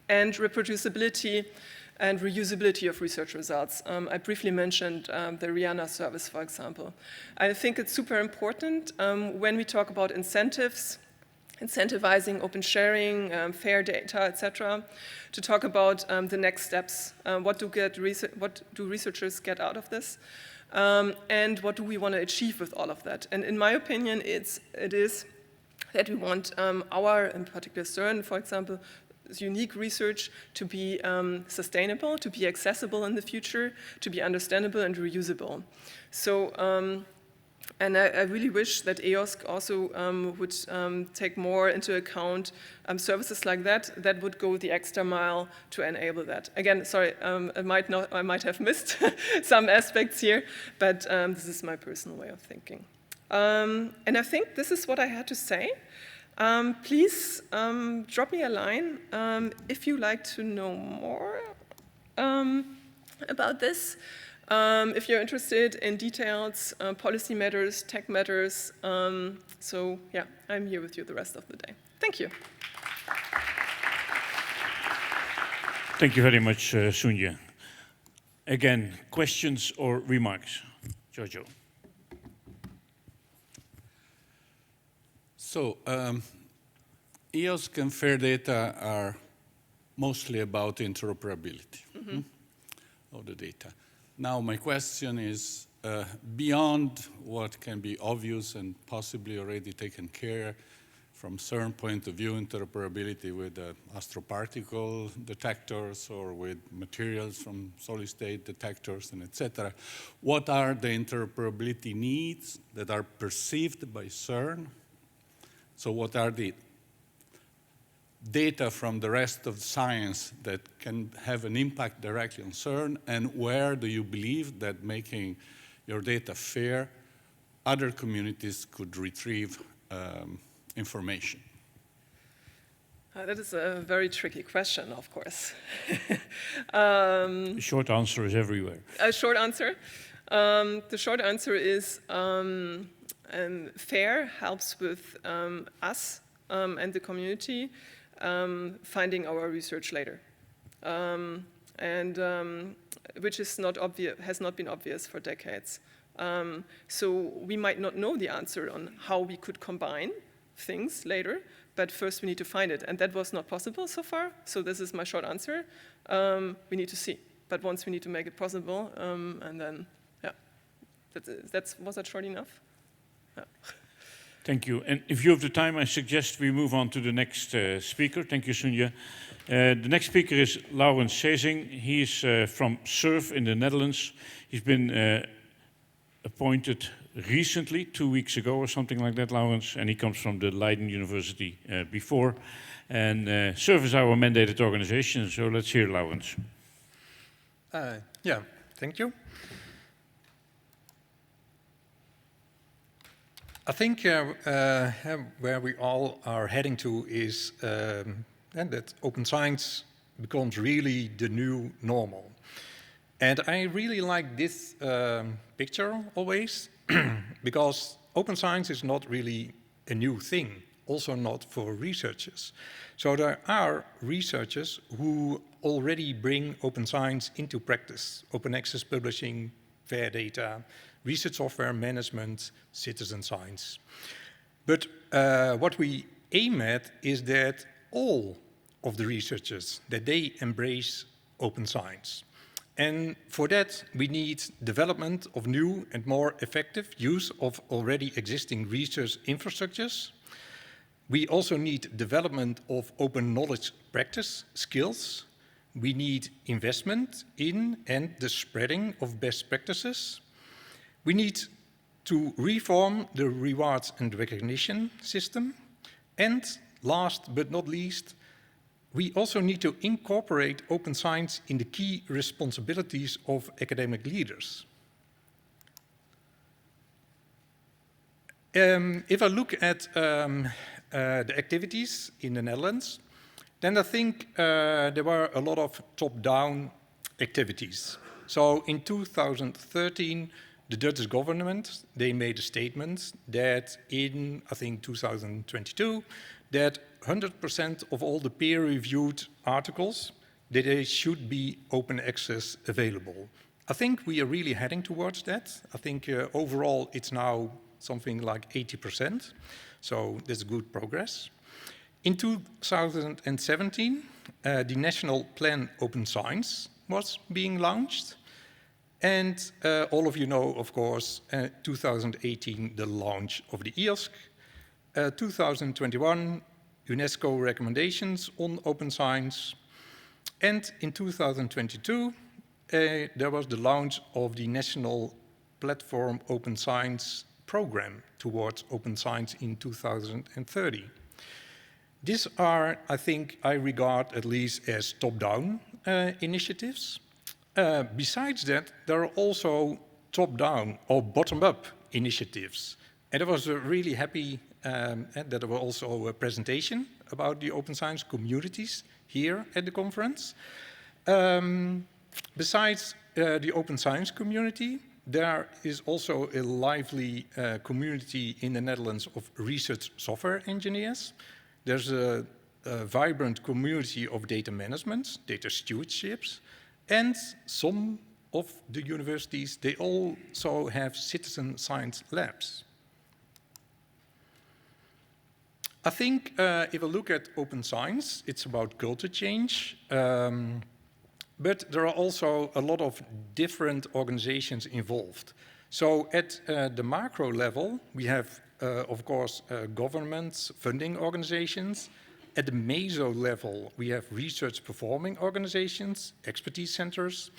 and reproducibility and reusability of research results. I briefly mentioned the Rihanna service, for example. I think it's super important when we talk about incentives, incentivizing open sharing, fair data, etc., to talk about the next steps. What do researchers get out of this? And what do we want to achieve with all of that? And in my opinion, it is that we want our, in particular CERN, for example, unique research to be sustainable, to be accessible in the future, to be understandable and reusable. So, and I really wish that EOSC also would take more into account services like that would go the extra mile to enable that. Again, sorry, I might have missed some aspects here, but this is my personal way of thinking. And I think this is what I had to say. Please drop me a line if you like to know more about this. If you're interested in details, policy matters, tech matters. So yeah, I'm here with you the rest of the day. Thank you. Thank you very much, Sunja. Again, questions or remarks? Giorgio. So, EOSC and FAIR data are mostly about interoperability of the data. Now, my question is, beyond what can be obvious and possibly already taken care from CERN point of view, interoperability with astroparticle detectors or with materials from solid-state detectors and etc. What are the interoperability needs that are perceived by CERN? So what are the data from the rest of science that can have an impact directly on CERN, and where do you believe that making your data fair, other communities could retrieve information? That is a very tricky question, of course. The short answer is everywhere. A short answer? The short answer is FAIR helps with us and the community finding our research later, which is not obvious, has not been obvious for decades. So we might not know the answer on how we could combine things later, but first we need to find it, and that was not possible so far. So this is my short answer. We need to see, but once we need to make it possible, and then yeah, was that short enough? Yeah. Thank you. And if you have the time, I suggest we move on to the next speaker. Thank you, Sunja. The next speaker is Laurens Sezing. He's from SURF in the Netherlands. He's been appointed recently, 2 weeks ago or something like that, Laurens, and he comes from the Leiden University before. And SURF is our mandated organization, so let's hear Laurens. Yeah, thank you. I think where we all are heading to is that open science becomes really the new normal. And I really like this picture always, because open science is not really a new thing, also not for researchers. So there are researchers who already bring open science into practice, open access publishing, FAIR data, research software management, citizen science. But what we aim at is that all of the researchers, that they embrace open science. And for that, we need development of new and more effective use of already existing research infrastructures. We also need development of open knowledge practice skills. We need investment in and the spreading of best practices. We need to reform the rewards and recognition system. And last but not least, we also need to incorporate open science in the key responsibilities of academic leaders. If I look at the activities in the Netherlands, then I think there were a lot of top-down activities. So in 2013, the Dutch government, they made a statement that in, I think, 2022, that 100% of all the peer-reviewed articles, that they should be open access available. I think we are really heading towards that. I think overall it's now something like 80%, so that's good progress. In 2017, the National Plan Open Science was being launched. And all of you know, of course, 2018, the launch of the EOSC. 2021, UNESCO recommendations on open science. And in 2022, there was the launch of the National Platform Open Science program towards open science in 2030. These are, I think, I regard at least as top-down initiatives. Besides that, there are also top-down or bottom-up initiatives. And I was really happy that there was also a presentation about the open science communities here at the conference. Besides the open science community, there is also a lively community in the Netherlands of research software engineers. There's a vibrant community of data management, data stewardships, and some of the universities, they also have citizen science labs. I think if I look at open science, it's about culture change, but there are also a lot of different organizations involved. So at the macro level, we have, of course, governments, funding organizations. At the meso level, we have research performing organizations, expertise centers.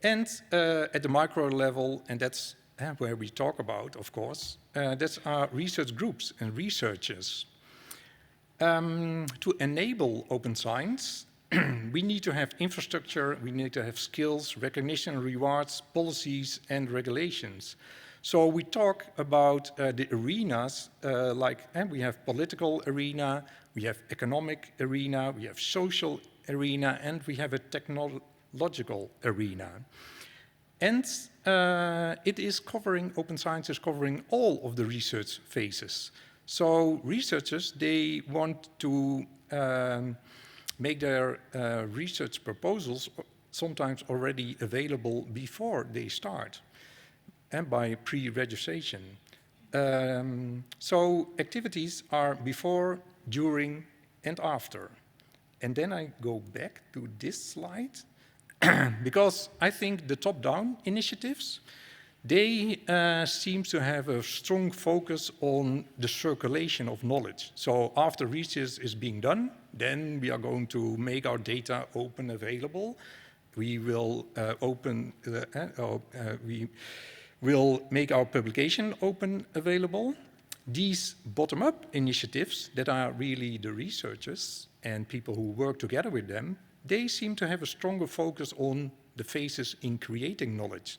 And at the micro level, and that's where we talk about, of course, that's our research groups and researchers. To enable open science, we need to have infrastructure, we need to have skills, recognition, rewards, policies, and regulations. So we talk about the arenas, and we have political arena, we have economic arena, we have social arena, and we have a technological arena. And it is covering, open science is covering all of the research phases. So researchers, they want to make their research proposals sometimes already available before they start and by pre-registration. So activities are before, during, and after. And then I go back to this slide because I think the top-down initiatives, they seem to have a strong focus on the circulation of knowledge. So after research is being done, then we are going to make our data open available. We will will make our publication open available. These bottom-up initiatives that are really the researchers and people who work together with them, they seem to have a stronger focus on the phases in creating knowledge.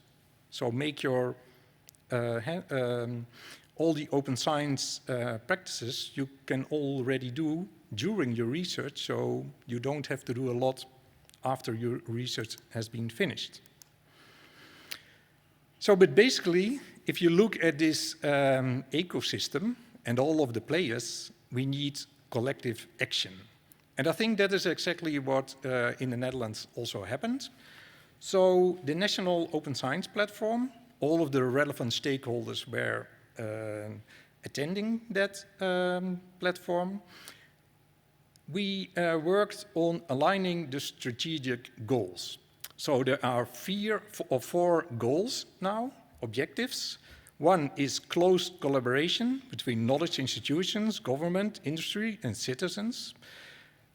So make your, all the open science practices you can already do during your research, so you don't have to do a lot after your research has been finished. So, but basically, if you look at this ecosystem and all of the players, we need collective action. And I think that is exactly what in the Netherlands also happened. So the National Open Science Platform, all of the relevant stakeholders were attending that platform. We worked on aligning the strategic goals. So there are four goals now, objectives. One is close collaboration between knowledge institutions, government, industry, and citizens.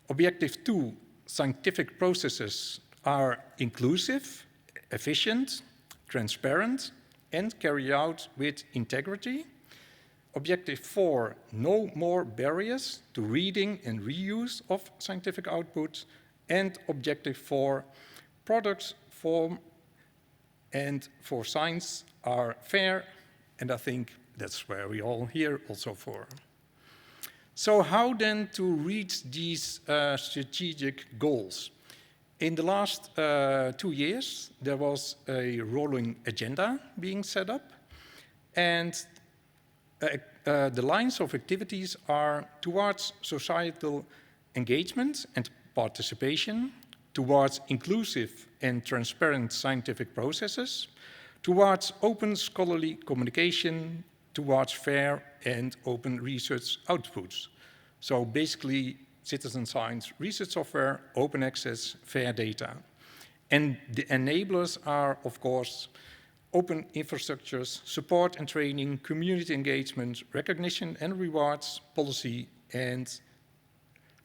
Objective 2, scientific processes are inclusive, efficient, transparent, and carried out with integrity. Objective 4, no more barriers to reading and reuse of scientific output. And objective 4, products for and for science are fair, and I think that's where we all here also for. So how then to reach these strategic goals? In the last 2 years, there was a rolling agenda being set up, and the lines of activities are towards societal engagement and participation, towards inclusive and transparent scientific processes, towards open scholarly communication, towards fair and open research outputs. So basically, citizen science, research software, open access, fair data. And the enablers are, of course, open infrastructures, support and training, community engagement, recognition and rewards, policy, and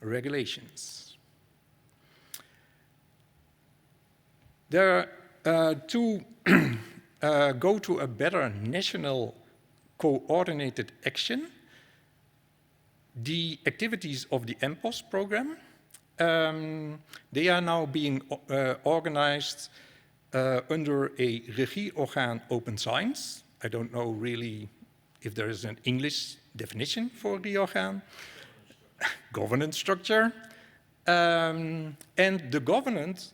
regulations. To go to a better national coordinated action, the activities of the MPOS program, they are now being organized under a regieorgaan Open Science. I don't know really if there is an English definition for regieorgaan. Governance structure. And the government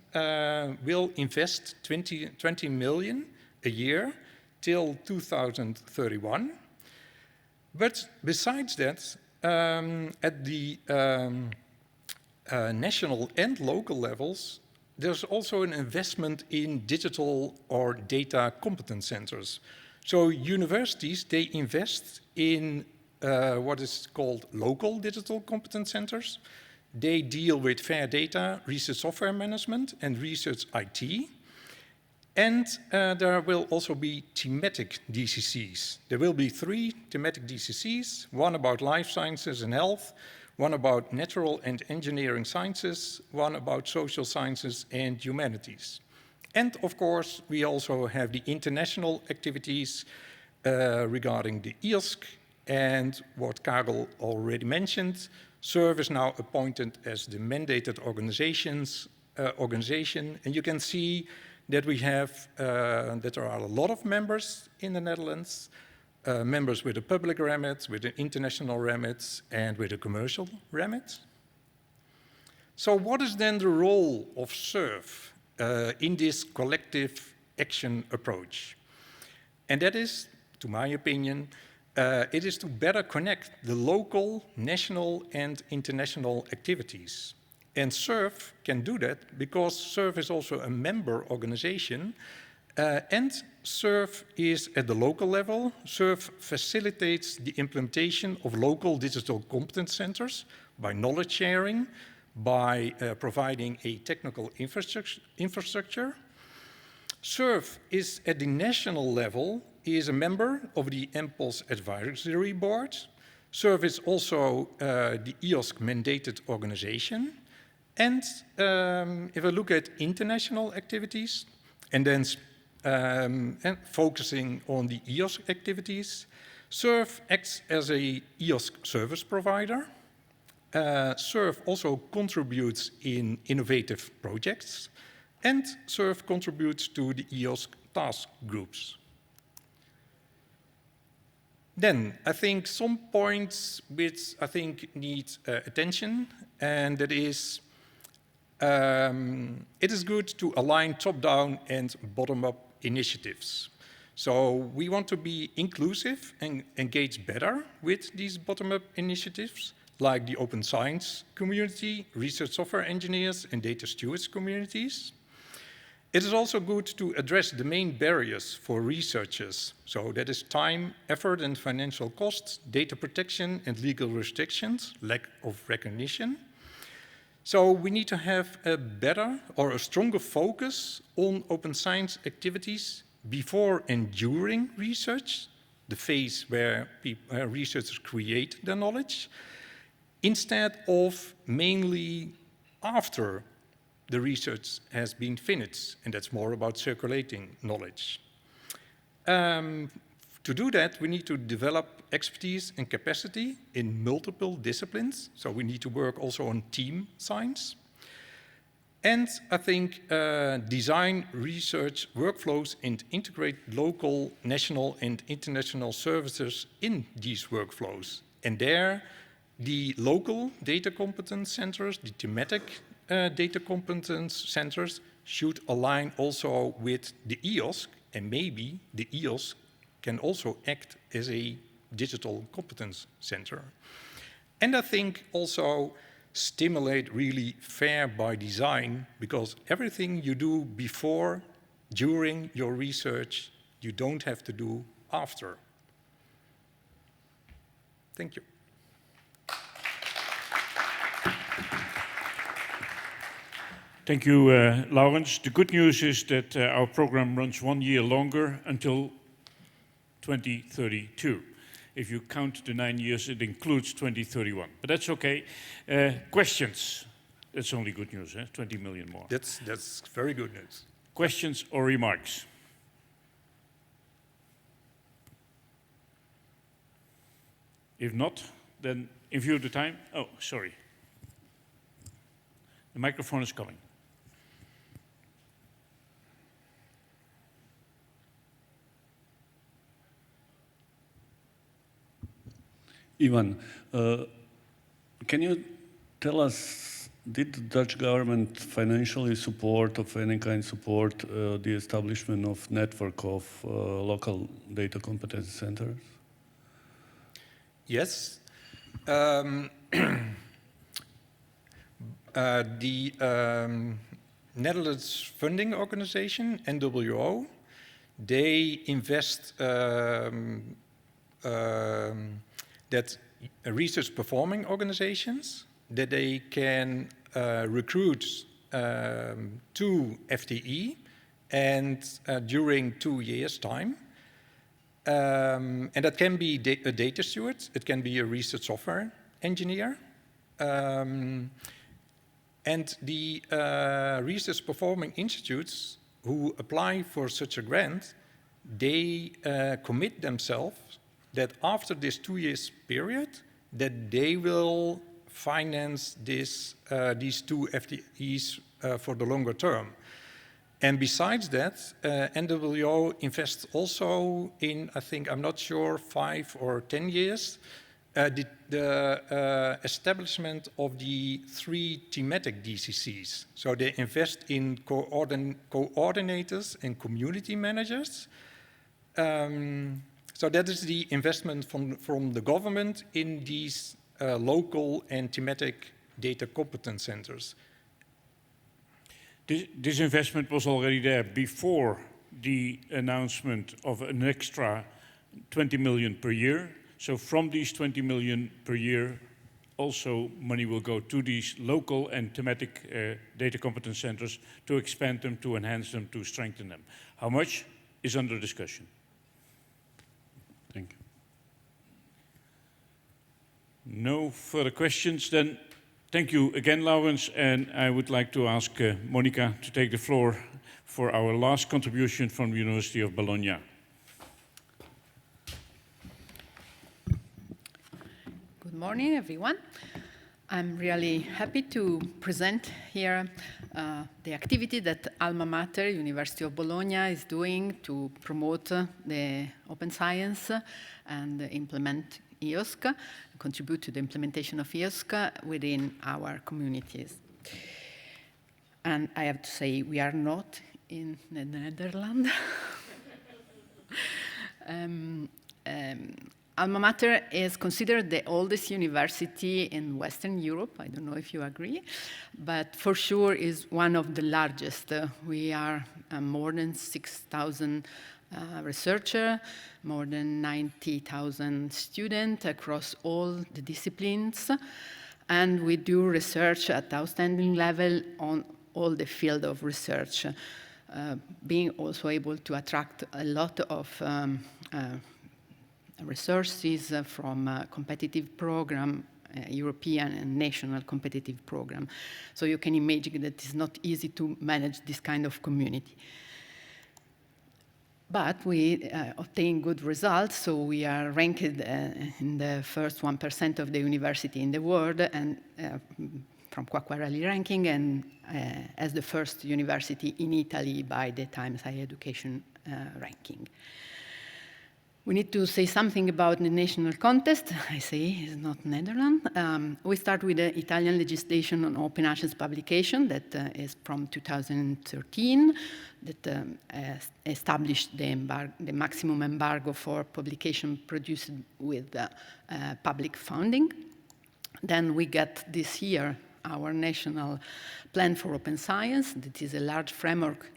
will invest 20 million a year till 2031. But besides that, at the national and local levels, there's also an investment in digital or data competence centers. So universities, they invest in what is called local digital competence centers. They deal with fair data, research software management, and research IT. And there will also be thematic DCCs. There will be 3 thematic DCCs, one about life sciences and health, one about natural and engineering sciences, one about social sciences and humanities. And of course, we also have the international activities regarding the EOSC and what Karel already mentioned. SURF is now appointed as the mandated organization, and you can see that we have, that there are a lot of members in the Netherlands, members with a public remit, with an international remit, and with a commercial remit. So what is then the role of SURF in this collective action approach? And that is, to my opinion, it is to better connect the local, national, and international activities. And SURF can do that because SURF is also a member organization, and SURF is at the local level. SURF facilitates the implementation of local digital competence centers by knowledge sharing, by providing a technical infrastructure. SURF is at the national level, is a member of the MPOS Advisory Board. SURF is also the EOSC mandated organization. And if I look at international activities, and then and focusing on the EOSC activities, SURF acts as a EOSC service provider. SURF also contributes in innovative projects, and SURF contributes to the EOSC task groups. Then I think some points which I think need attention, and that is, it is good to align top-down and bottom-up initiatives. So we want to be inclusive and engage better with these bottom-up initiatives, like the open science community, research software engineers, and data stewards communities. It is also good to address the main barriers for researchers. So that is time, effort, and financial costs, data protection, and legal restrictions, lack of recognition. So we need to have a better or a stronger focus on open science activities before and during research, the phase where researchers create their knowledge, instead of mainly after the research has been finished, and that's more about circulating knowledge. To do that, we need to develop expertise and capacity in multiple disciplines, so we need to work also on team science. And I think design research workflows and integrate local, national, and international services in these workflows. And there, the local data competence centers, the thematic data competence centers should align also with the EOSC, and maybe the EOSC can also act as a digital competence center. And I think also stimulate really fair by design, because everything you do before, during your research, you don't have to do after. Thank you. Thank you, Laurens. The good news is that our program runs 1 year longer until 2032. If you count the 9 years, it includes 2031. But that's okay. Questions? That's only good news, 20 million more. That's very good news. Questions or remarks? If not, then in view of the time, oh, sorry. The microphone is coming. Ivan, can you tell us, did the Dutch government financially support, of any kind support, the establishment of network of local data competence centers? Yes. The Netherlands Funding Organization, NWO, they invest that research performing organizations, that they can recruit 2 FTE and during 2 years' time. And that can be a data steward, it can be a research software engineer. And the research performing institutes who apply for such a grant, they commit themselves that after this 2 years period, that they will finance these 2 FTEs for the longer term. And besides that, NWO invests also in, I think, I'm not sure, 5 or 10 years, the establishment of the 3 thematic DCCs. So they invest in coordinators and community managers. So that is the investment from the government in these local and thematic data competence centers. This investment was already there before the announcement of an extra 20 million per year. So from these 20 million per year, also money will go to these local and thematic data competence centers to expand them, to enhance them, to strengthen them. How much is under discussion? Thank you. No further questions, then thank you again, Laurens, and I would like to ask Monica to take the floor for our last contribution from the University of Bologna. Good morning, everyone. I'm really happy to present here the activity that Alma Mater, University of Bologna, is doing to promote the open science and implement EOSC, contribute to the implementation of EOSC within our communities. And I have to say, we are not in the Netherlands. Alma Mater is considered the oldest university in Western Europe. I don't know if you agree, but for sure is one of the largest. We are more than 6,000 researchers, more than 90,000 students across all the disciplines, and we do research at outstanding level on all the field of research, being also able to attract a lot of resources from competitive program, European and national competitive program. So you can imagine that it's not easy to manage this kind of community. But we obtain good results, so we are ranked in the first 1% of the university in the world, and from Quacquarelli ranking, and as the first university in Italy by the Times Higher Education ranking. We need to say something about the national context. I say it's not Netherlands. We start with the Italian legislation on open access publication that is from 2013, that established the maximum embargo for publication produced with public funding. Then we get this year our national plan for open science. That is a large framework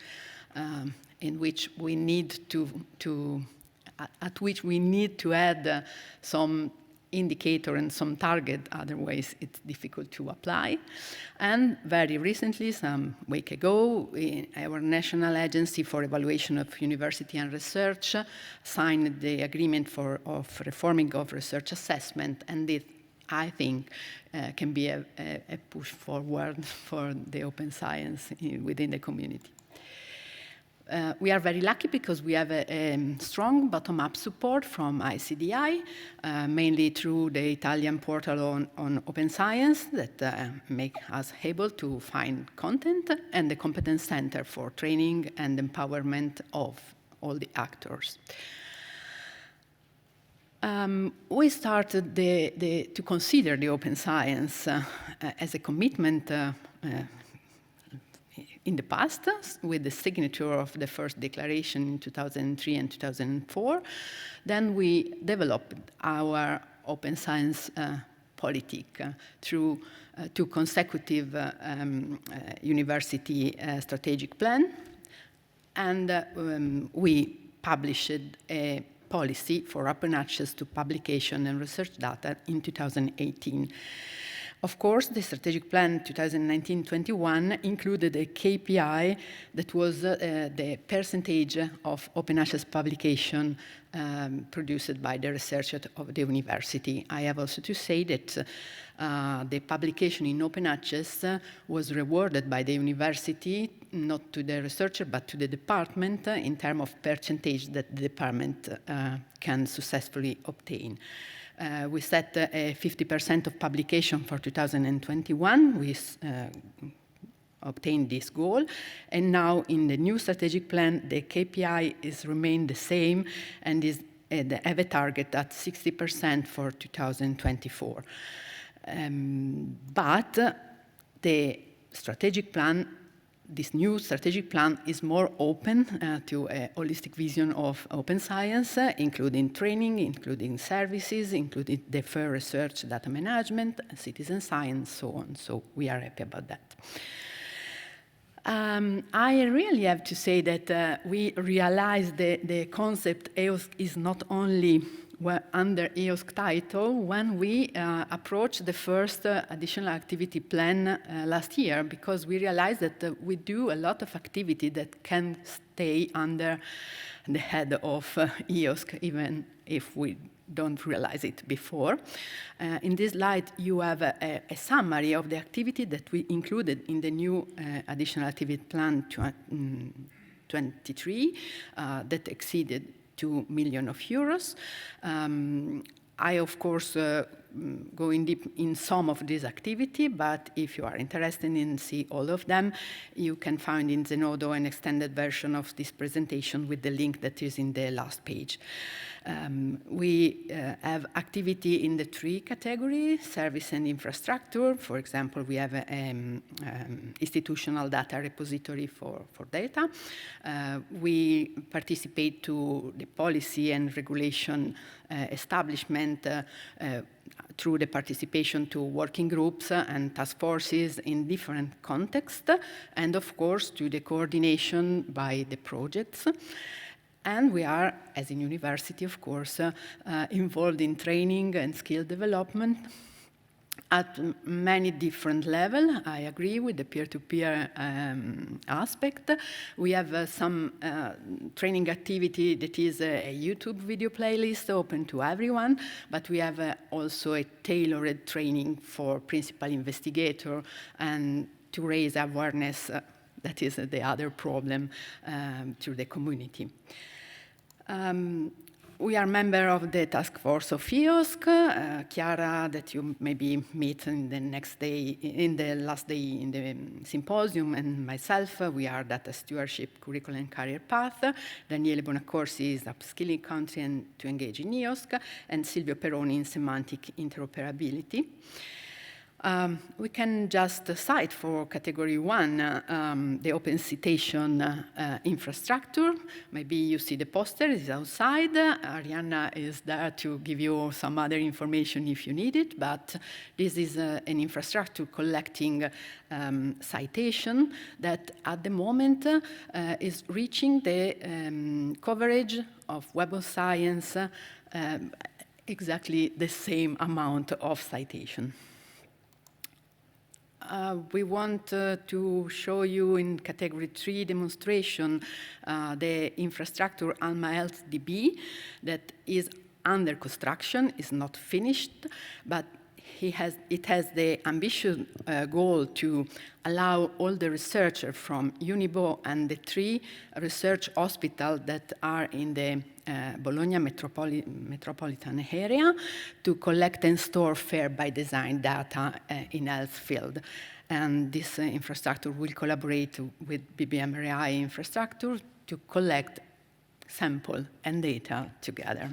in which we need at which we need to add some indicator and some target, otherwise it's difficult to apply. And very recently, some week ago, our National Agency for Evaluation of University and Research signed the agreement of reforming of research assessment, and this, I think, can be a push forward for the open science within the community. We are very lucky because we have a strong bottom-up support from ICDI, mainly through the Italian portal on open science that make us able to find content, and the Competence Center for training and empowerment of all the actors. We started to consider the open science as a commitment in the past, with the signature of the first declaration in 2003 and 2004. Then we developed our open science politic through two consecutive university strategic plan, and we published a policy for open access to publication and research data in 2018. Of course, the strategic plan 2019-21 included a KPI that was the percentage of open access publication produced by the researcher of the university. I have also to say that the publication in open access was rewarded by the university, not to the researcher, but to the department in terms of percentage that the department can successfully obtain. We set a 50% of publication for 2021. We obtained this goal. And now in the new strategic plan, the KPI is remained the same and is have a target at 60% for 2024. But the strategic plan, this new strategic plan, is more open to a holistic vision of open science, including training, including services, including the fair research, data management, citizen science, so on. So we are happy about that. I really have to say that we realized the concept EOSC is not only under EOSC title when we approached the first additional activity plan last year, because we realized that we do a lot of activity that can stay under the head of EOSC, even if we don't realize it before. In this slide, you have a summary of the activity that we included in the new additional activity plan 23 that exceeded 2 million euros. I, of course, go in deep in some of this activity, but if you are interested in see all of them, you can find in Zenodo an extended version of this presentation with the link that is in the last page. We have activity in the three categories: service and infrastructure. For example, we have an institutional data repository for data. We participate to the policy and regulation establishment through the participation to working groups and task forces in different contexts, and of course to the coordination by the projects. And we are, as a university, of course, involved in training and skill development at many different levels. I agree with the peer-to-peer aspect. We have some training activity that is a YouTube video playlist open to everyone, but we have also a tailored training for principal investigator and to raise awareness. That is the other problem to the community. We are member of the task force of EOSC. Chiara, that you maybe meet in the next day, in the last day in the symposium, and myself, we are data stewardship, curriculum and career path. Daniele Bonaccorsi is upskilling country and to engage in EOSC, and Silvio Peroni in semantic interoperability. We can just cite for category 1 the open citation infrastructure. Maybe you see the poster is outside. Arianna is there to give you some other information if you need it, but this is an infrastructure collecting citation that at the moment is reaching the coverage of Web of Science exactly the same amount of citation. We want to show you in category 3 demonstration the infrastructure Alma Health DB that is under construction, is not finished, but it has the ambitious goal to allow all the researchers from Unibo and the 3 research hospitals that are in the Bologna metropolitan area to collect and store fair by design data in health field. And this infrastructure will collaborate with BBMRI infrastructure to collect sample and data together.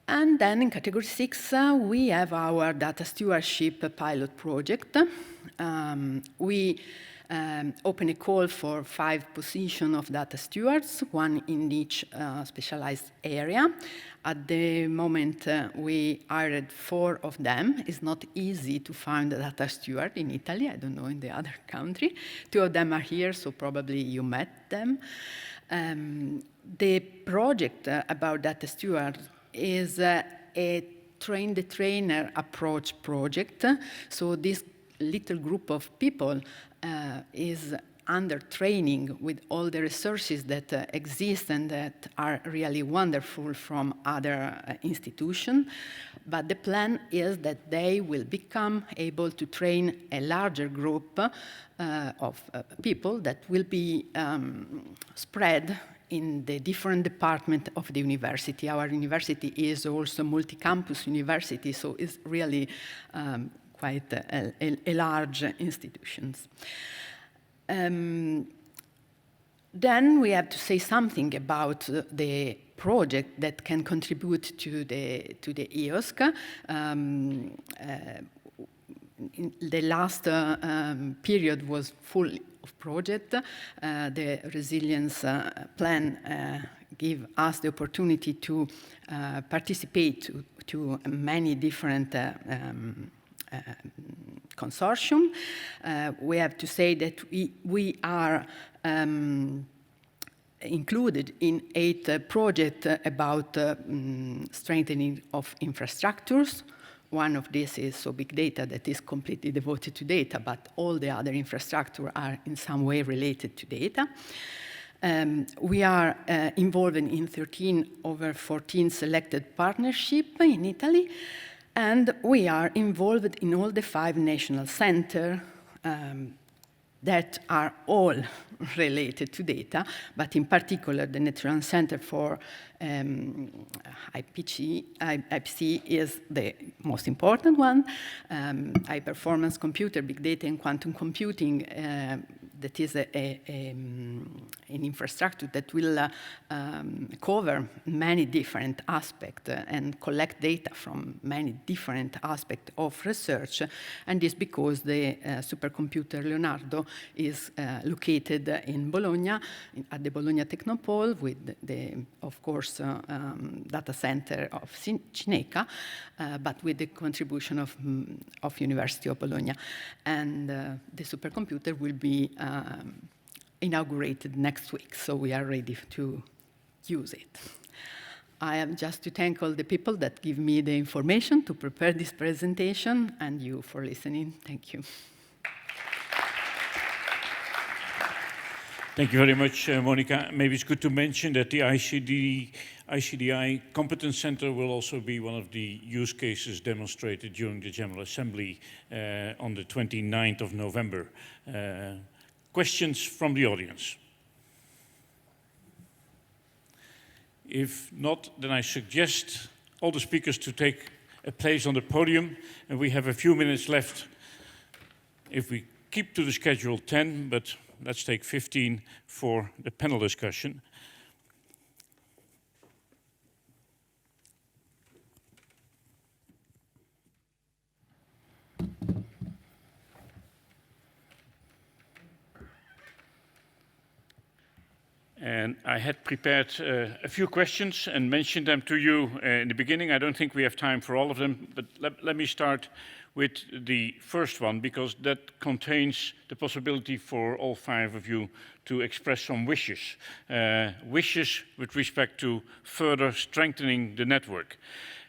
And then in category 6, we have our data stewardship pilot project. We open a call for 5 positions of data stewards, 1 in each specialized area. At the moment, we hired 4 of them. It's not easy to find a data steward in Italy. I don't know in the other country. 2 of them are here, so probably you met them. The project about data stewards is a train-the-trainer approach project. So this little group of people is under training with all the resources that exist and that are really wonderful from other institutions. But the plan is that they will become able to train a larger group of people that will be spread in the different departments of the university. Our university is also multi-campus university, so it's really quite a large institution. Then we have to say something about the project that can contribute to the EOSC. The last period was full of project. The resilience plan gave us the opportunity to participate to many different consortium. We have to say that we are included in 8 projects about strengthening of infrastructures. One of these is so big data that is completely devoted to data, but all the other infrastructure are in some way related to data. We are involved in 13 over 14 selected partnerships in Italy, and we are involved in all the 5 national centers that are all related to data, but in particular the National Center for IPC is the most important one. High performance computer, big data and quantum computing, that is an infrastructure that will cover many different aspects and collect data from many different aspects of research. And this because the supercomputer Leonardo is located in Bologna, at the Bologna Technopole, with the, of course, data center of Cineca, but with the contribution of University of Bologna. And the supercomputer will be inaugurated next week, so we are ready to use it. I have just to thank all the people that give me the information to prepare this presentation, and you for listening. Thank you. Thank you very much, Monica. Maybe it's good to mention that the ICDI Competence Center will also be one of the use cases demonstrated during the General Assembly on the 29th of November. Questions from the audience? If not, then I suggest all the speakers to take a place on the podium, and we have a few minutes left. If we keep to the schedule 10, but let's take 15 for the panel discussion. And I had prepared a few questions and mentioned them to you in the beginning. I don't think we have time for all of them, but let me start with the first one, because that contains the possibility for all 5 of you to express some wishes. Wishes with respect to further strengthening the network.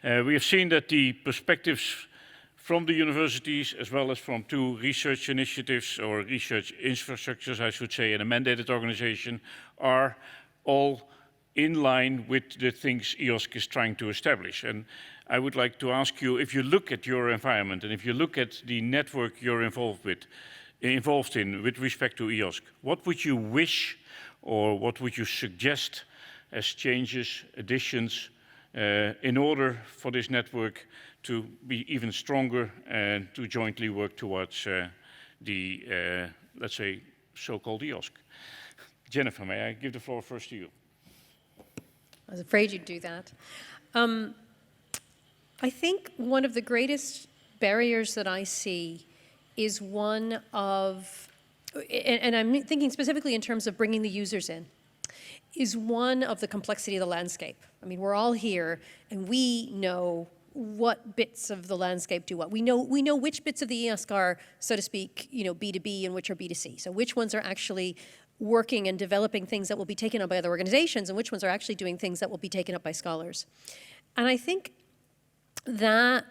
We have seen that the perspectives from the universities, as well as from 2 research initiatives, or research infrastructures, I should say, and a mandated organization, are all in line with the things EOSC is trying to establish. And I would like to ask you, if you look at your environment, and if you look at the network you're involved in with respect to EOSC, what would you wish, or what would you suggest as changes, additions, in order for this network to be even stronger and to jointly work towards let's say, so-called EOSC? Jennifer, may I give the floor first to you? I was afraid you'd do that. I think one of the greatest barriers that I see is one of, and I'm thinking specifically in terms of bringing the users in, is one of the complexity of the landscape. I mean, we're all here, and we know what bits of the landscape do what. We know which bits of the EOSC are, so to speak, B2B and which are B2C. So which ones are actually working and developing things that will be taken up by other organizations, and which ones are actually doing things that will be taken up by scholars. And I think that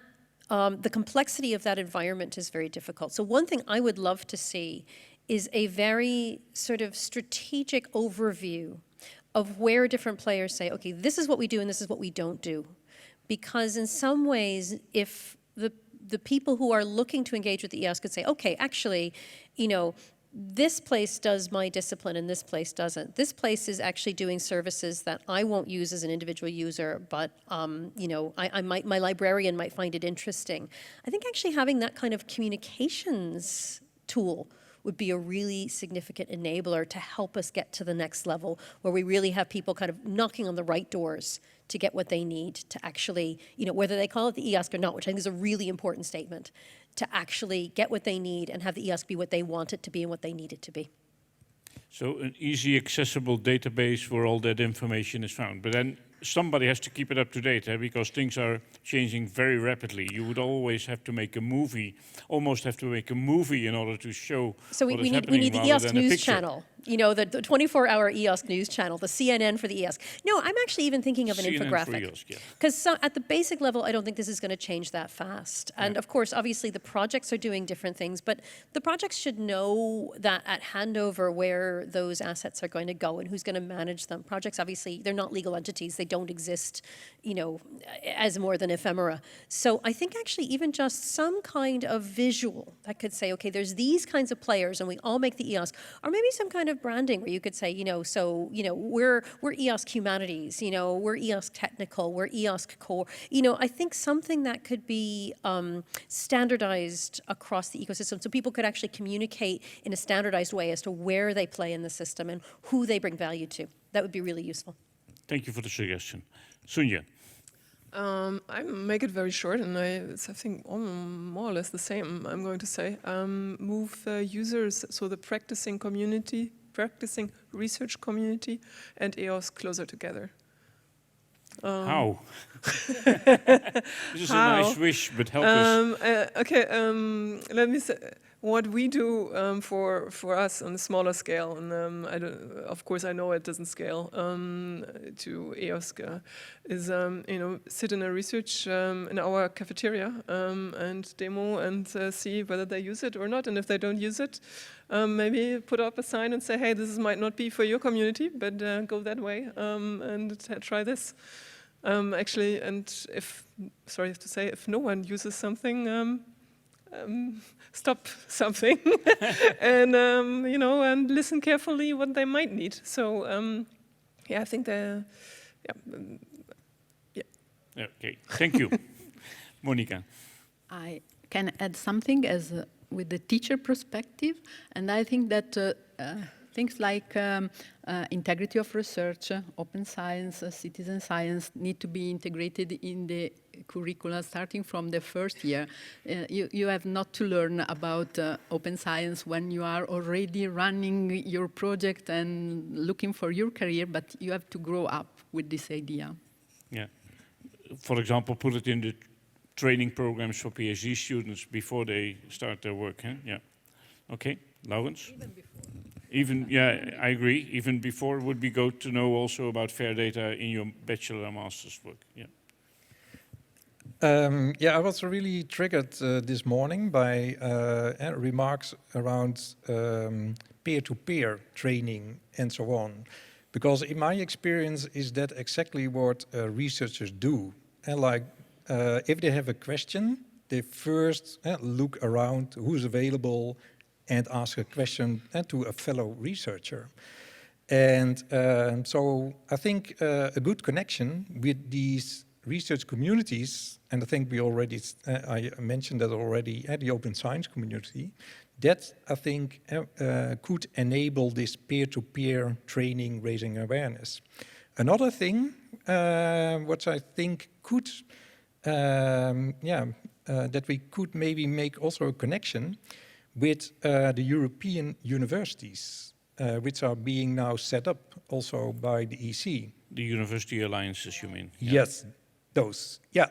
the complexity of that environment is very difficult. So one thing I would love to see is a very sort of strategic overview of where different players say, okay, this is what we do and this is what we don't do. Because in some ways, if the people who are looking to engage with the EOSC could say, okay, actually, this place does my discipline and this place doesn't. This place is actually doing services that I won't use as an individual user, but my librarian might find it interesting. I think actually having that kind of communications tool would be a really significant enabler to help us get to the next level, where we really have people kind of knocking on the right doors to get what they need to actually, whether they call it the EOSC or not, which I think is a really important statement, to actually get what they need and have the EOSC be what they want it to be and what they need it to be. So an easy, accessible database where all that information is found. But then somebody has to keep it up to date, because things are changing very rapidly. You would always have to make a movie, almost have to make a movie in order to show so what is happening. We need the EOSC news picture. channel, the 24-hour EOSC news channel, the CNN for the EOSC. No, I'm actually even thinking of an CNN infographic. Because at the basic level, I don't think this is going to change that fast. And of course, obviously, the projects are doing different things, but the projects should know that at handover where those assets are going to go and who's going to manage them. Projects, obviously, they're not legal entities. They don't exist, as more than ephemera. So I think actually even just some kind of visual that could say, okay, there's these kinds of players and we all make the EOSC, or maybe some kind of branding where you could say, we're EOSC humanities, we're EOSC technical, we're EOSC core. I think something that could be standardized across the ecosystem, so people could actually communicate in a standardized way as to where they play in the system and who they bring value to. That would be really useful. Thank you for the suggestion. Sunja. I make it very short, and it's, I think, more or less the same, I'm going to say. Move users, so the practicing research community and EOSC closer together. How? This is a nice wish, but help us. Okay, let me say what we do for us on a smaller scale, and of course I know it doesn't scale to EOSC, is sit in a research in our cafeteria and demo and see whether they use it or not, and if they don't use it, maybe put up a sign and say, hey, this might not be for your community, but go that way and try this. Actually, and sorry to say, if no one uses something, stop something and and listen carefully what they might need. So I think Okay, thank you. Monica. I can add something as with the teacher perspective, and I think that things like integrity of research, open science, citizen science need to be integrated in the curricula starting from the first year. You have not to learn about open science when you are already running your project and looking for your career, but you have to grow up with this idea. Yeah. For example, put it in the training programs for PhD students before they start their work. Huh? Yeah. Okay, Laurens? Even before. Even, yeah, I agree. Even before would be good to know also about fair data in your bachelor and master's work. Yeah. Yeah, I was really triggered this morning by remarks around peer-to-peer training and so on. Because in my experience is that exactly what researchers do. And like, if they have a question, they first look around who's available and ask a question to a fellow researcher. And so I think a good connection with these research communities, and I think we already, I mentioned that already at the open science community, that I think could enable this peer-to-peer training, raising awareness. Another thing, which I think could, that we could maybe make also a connection with the European universities, which are being now set up also by the EC. The university alliances, you mean? Yeah. Yes, those, yeah.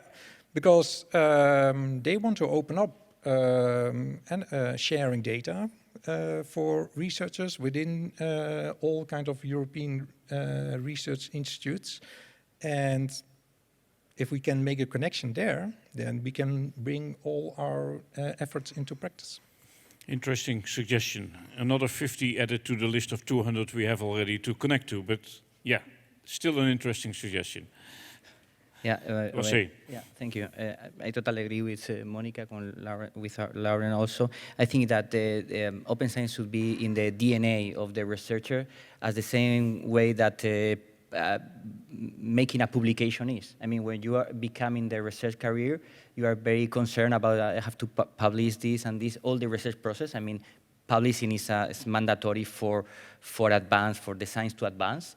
Because they want to open up and sharing data for researchers within all kind of European research institutes. And if we can make a connection there, then we can bring all our efforts into practice. Interesting suggestion. Another 50 added to the list of 200 we have already to connect to, but yeah, still an interesting suggestion. Yeah, yeah, thank you. I totally agree with Monica, with Lauren also. I think that the open science should be in the DNA of the researcher as the same way that making a publication is. I mean, when you are becoming the research career, you are very concerned about, I have to publish this and this, all the research process. I mean, publishing is mandatory for advance, for the science to advance.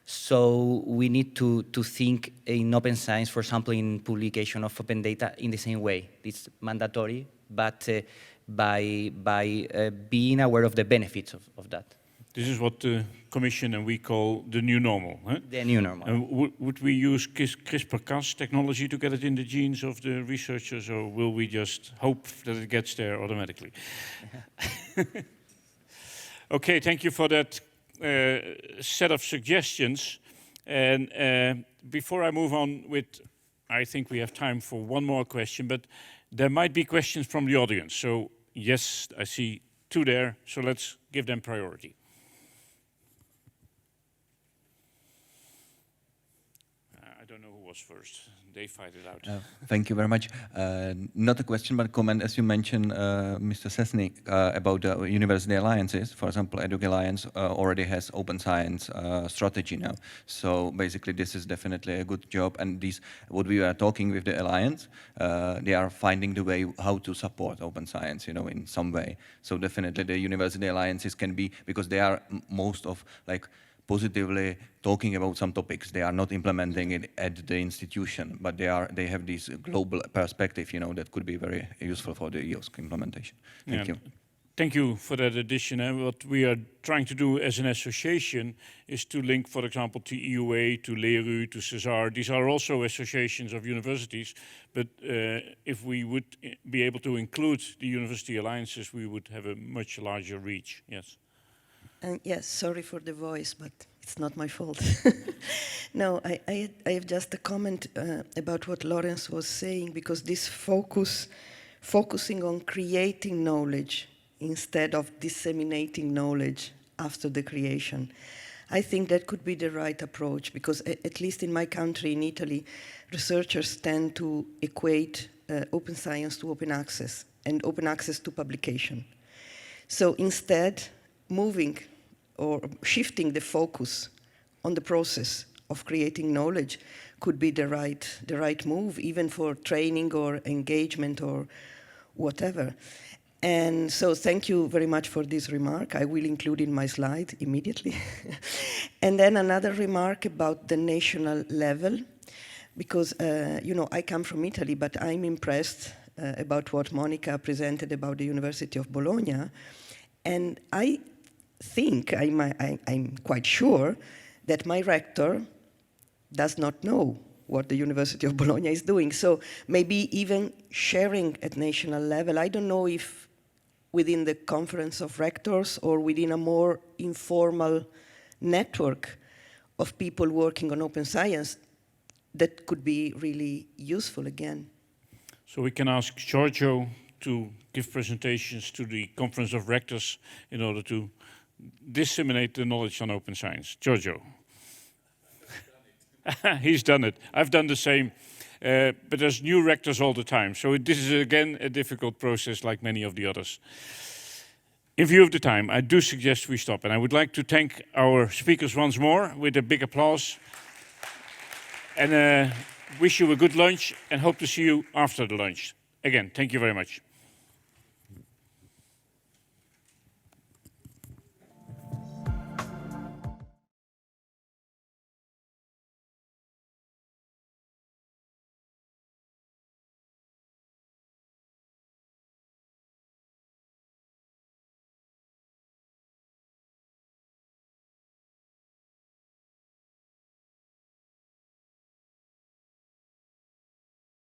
So we need to think in open science, for example, in publication of open data in the same way. It's mandatory, but by being aware of the benefits of that. This is what the Commission and we call the new normal. Huh? The new normal. And would we use CRISPR-Cas technology to get it in the genes of the researchers, or will we just hope that it gets there automatically? Okay, thank you for that set of suggestions. And before I move on with, I think we have time for one more question, but there might be questions from the audience. So yes, I see two there, so let's give them priority. I don't know who was first. They fight it out. Thank you very much. Not a question, but a comment, as you mentioned, Mr. Sesnik, about the university alliances. For example, Edu Alliance already has open science strategy now. So basically, this is definitely a good job. And this, what we are talking with the alliance, they are finding the way how to support open science, you know, in some way. So definitely, the university alliances can be, because they are most of like positively talking about some topics. They are not implementing it at the institution, but they have this global perspective, you know, that could be very useful for the EOSC implementation. Thank you. Thank you for that addition. What we are trying to do as an association is to link, for example, to EUA, to LERU, to CESAR. These are also associations of universities, but if we would be able to include the university alliances, we would have a much larger reach. Yes. Yes, sorry for the voice, but it's not my fault. No, I have just a comment about what Lawrence was saying, because this focusing on creating knowledge instead of disseminating knowledge after the creation, I think that could be the right approach, because at least in my country, in Italy, researchers tend to equate open science to open access and open access to publication. So instead, moving or shifting the focus on the process of creating knowledge could be the right move, even for training or engagement or whatever. And so thank you very much for this remark. I will include in my slide immediately. And then another remark about the national level, because I come from Italy, but I'm impressed about what Monica presented about the University of Bologna. And I think, I'm quite sure, that my rector does not know what the University of Bologna is doing. So maybe even sharing at national level. I don't know if within the Conference of Rectors or within a more informal network of people working on open science, that could be really useful again. So we can ask Giorgio to give presentations to the Conference of Rectors in order to disseminate the knowledge on open science. Giorgio. He's done it. I've done the same. But there's new rectors all the time. So this is, again, a difficult process like many of the others. In view of the time, I do suggest we stop. And I would like to thank our speakers once more with a big applause. And wish you a good lunch and hope to see you after the lunch. Again, thank you very much.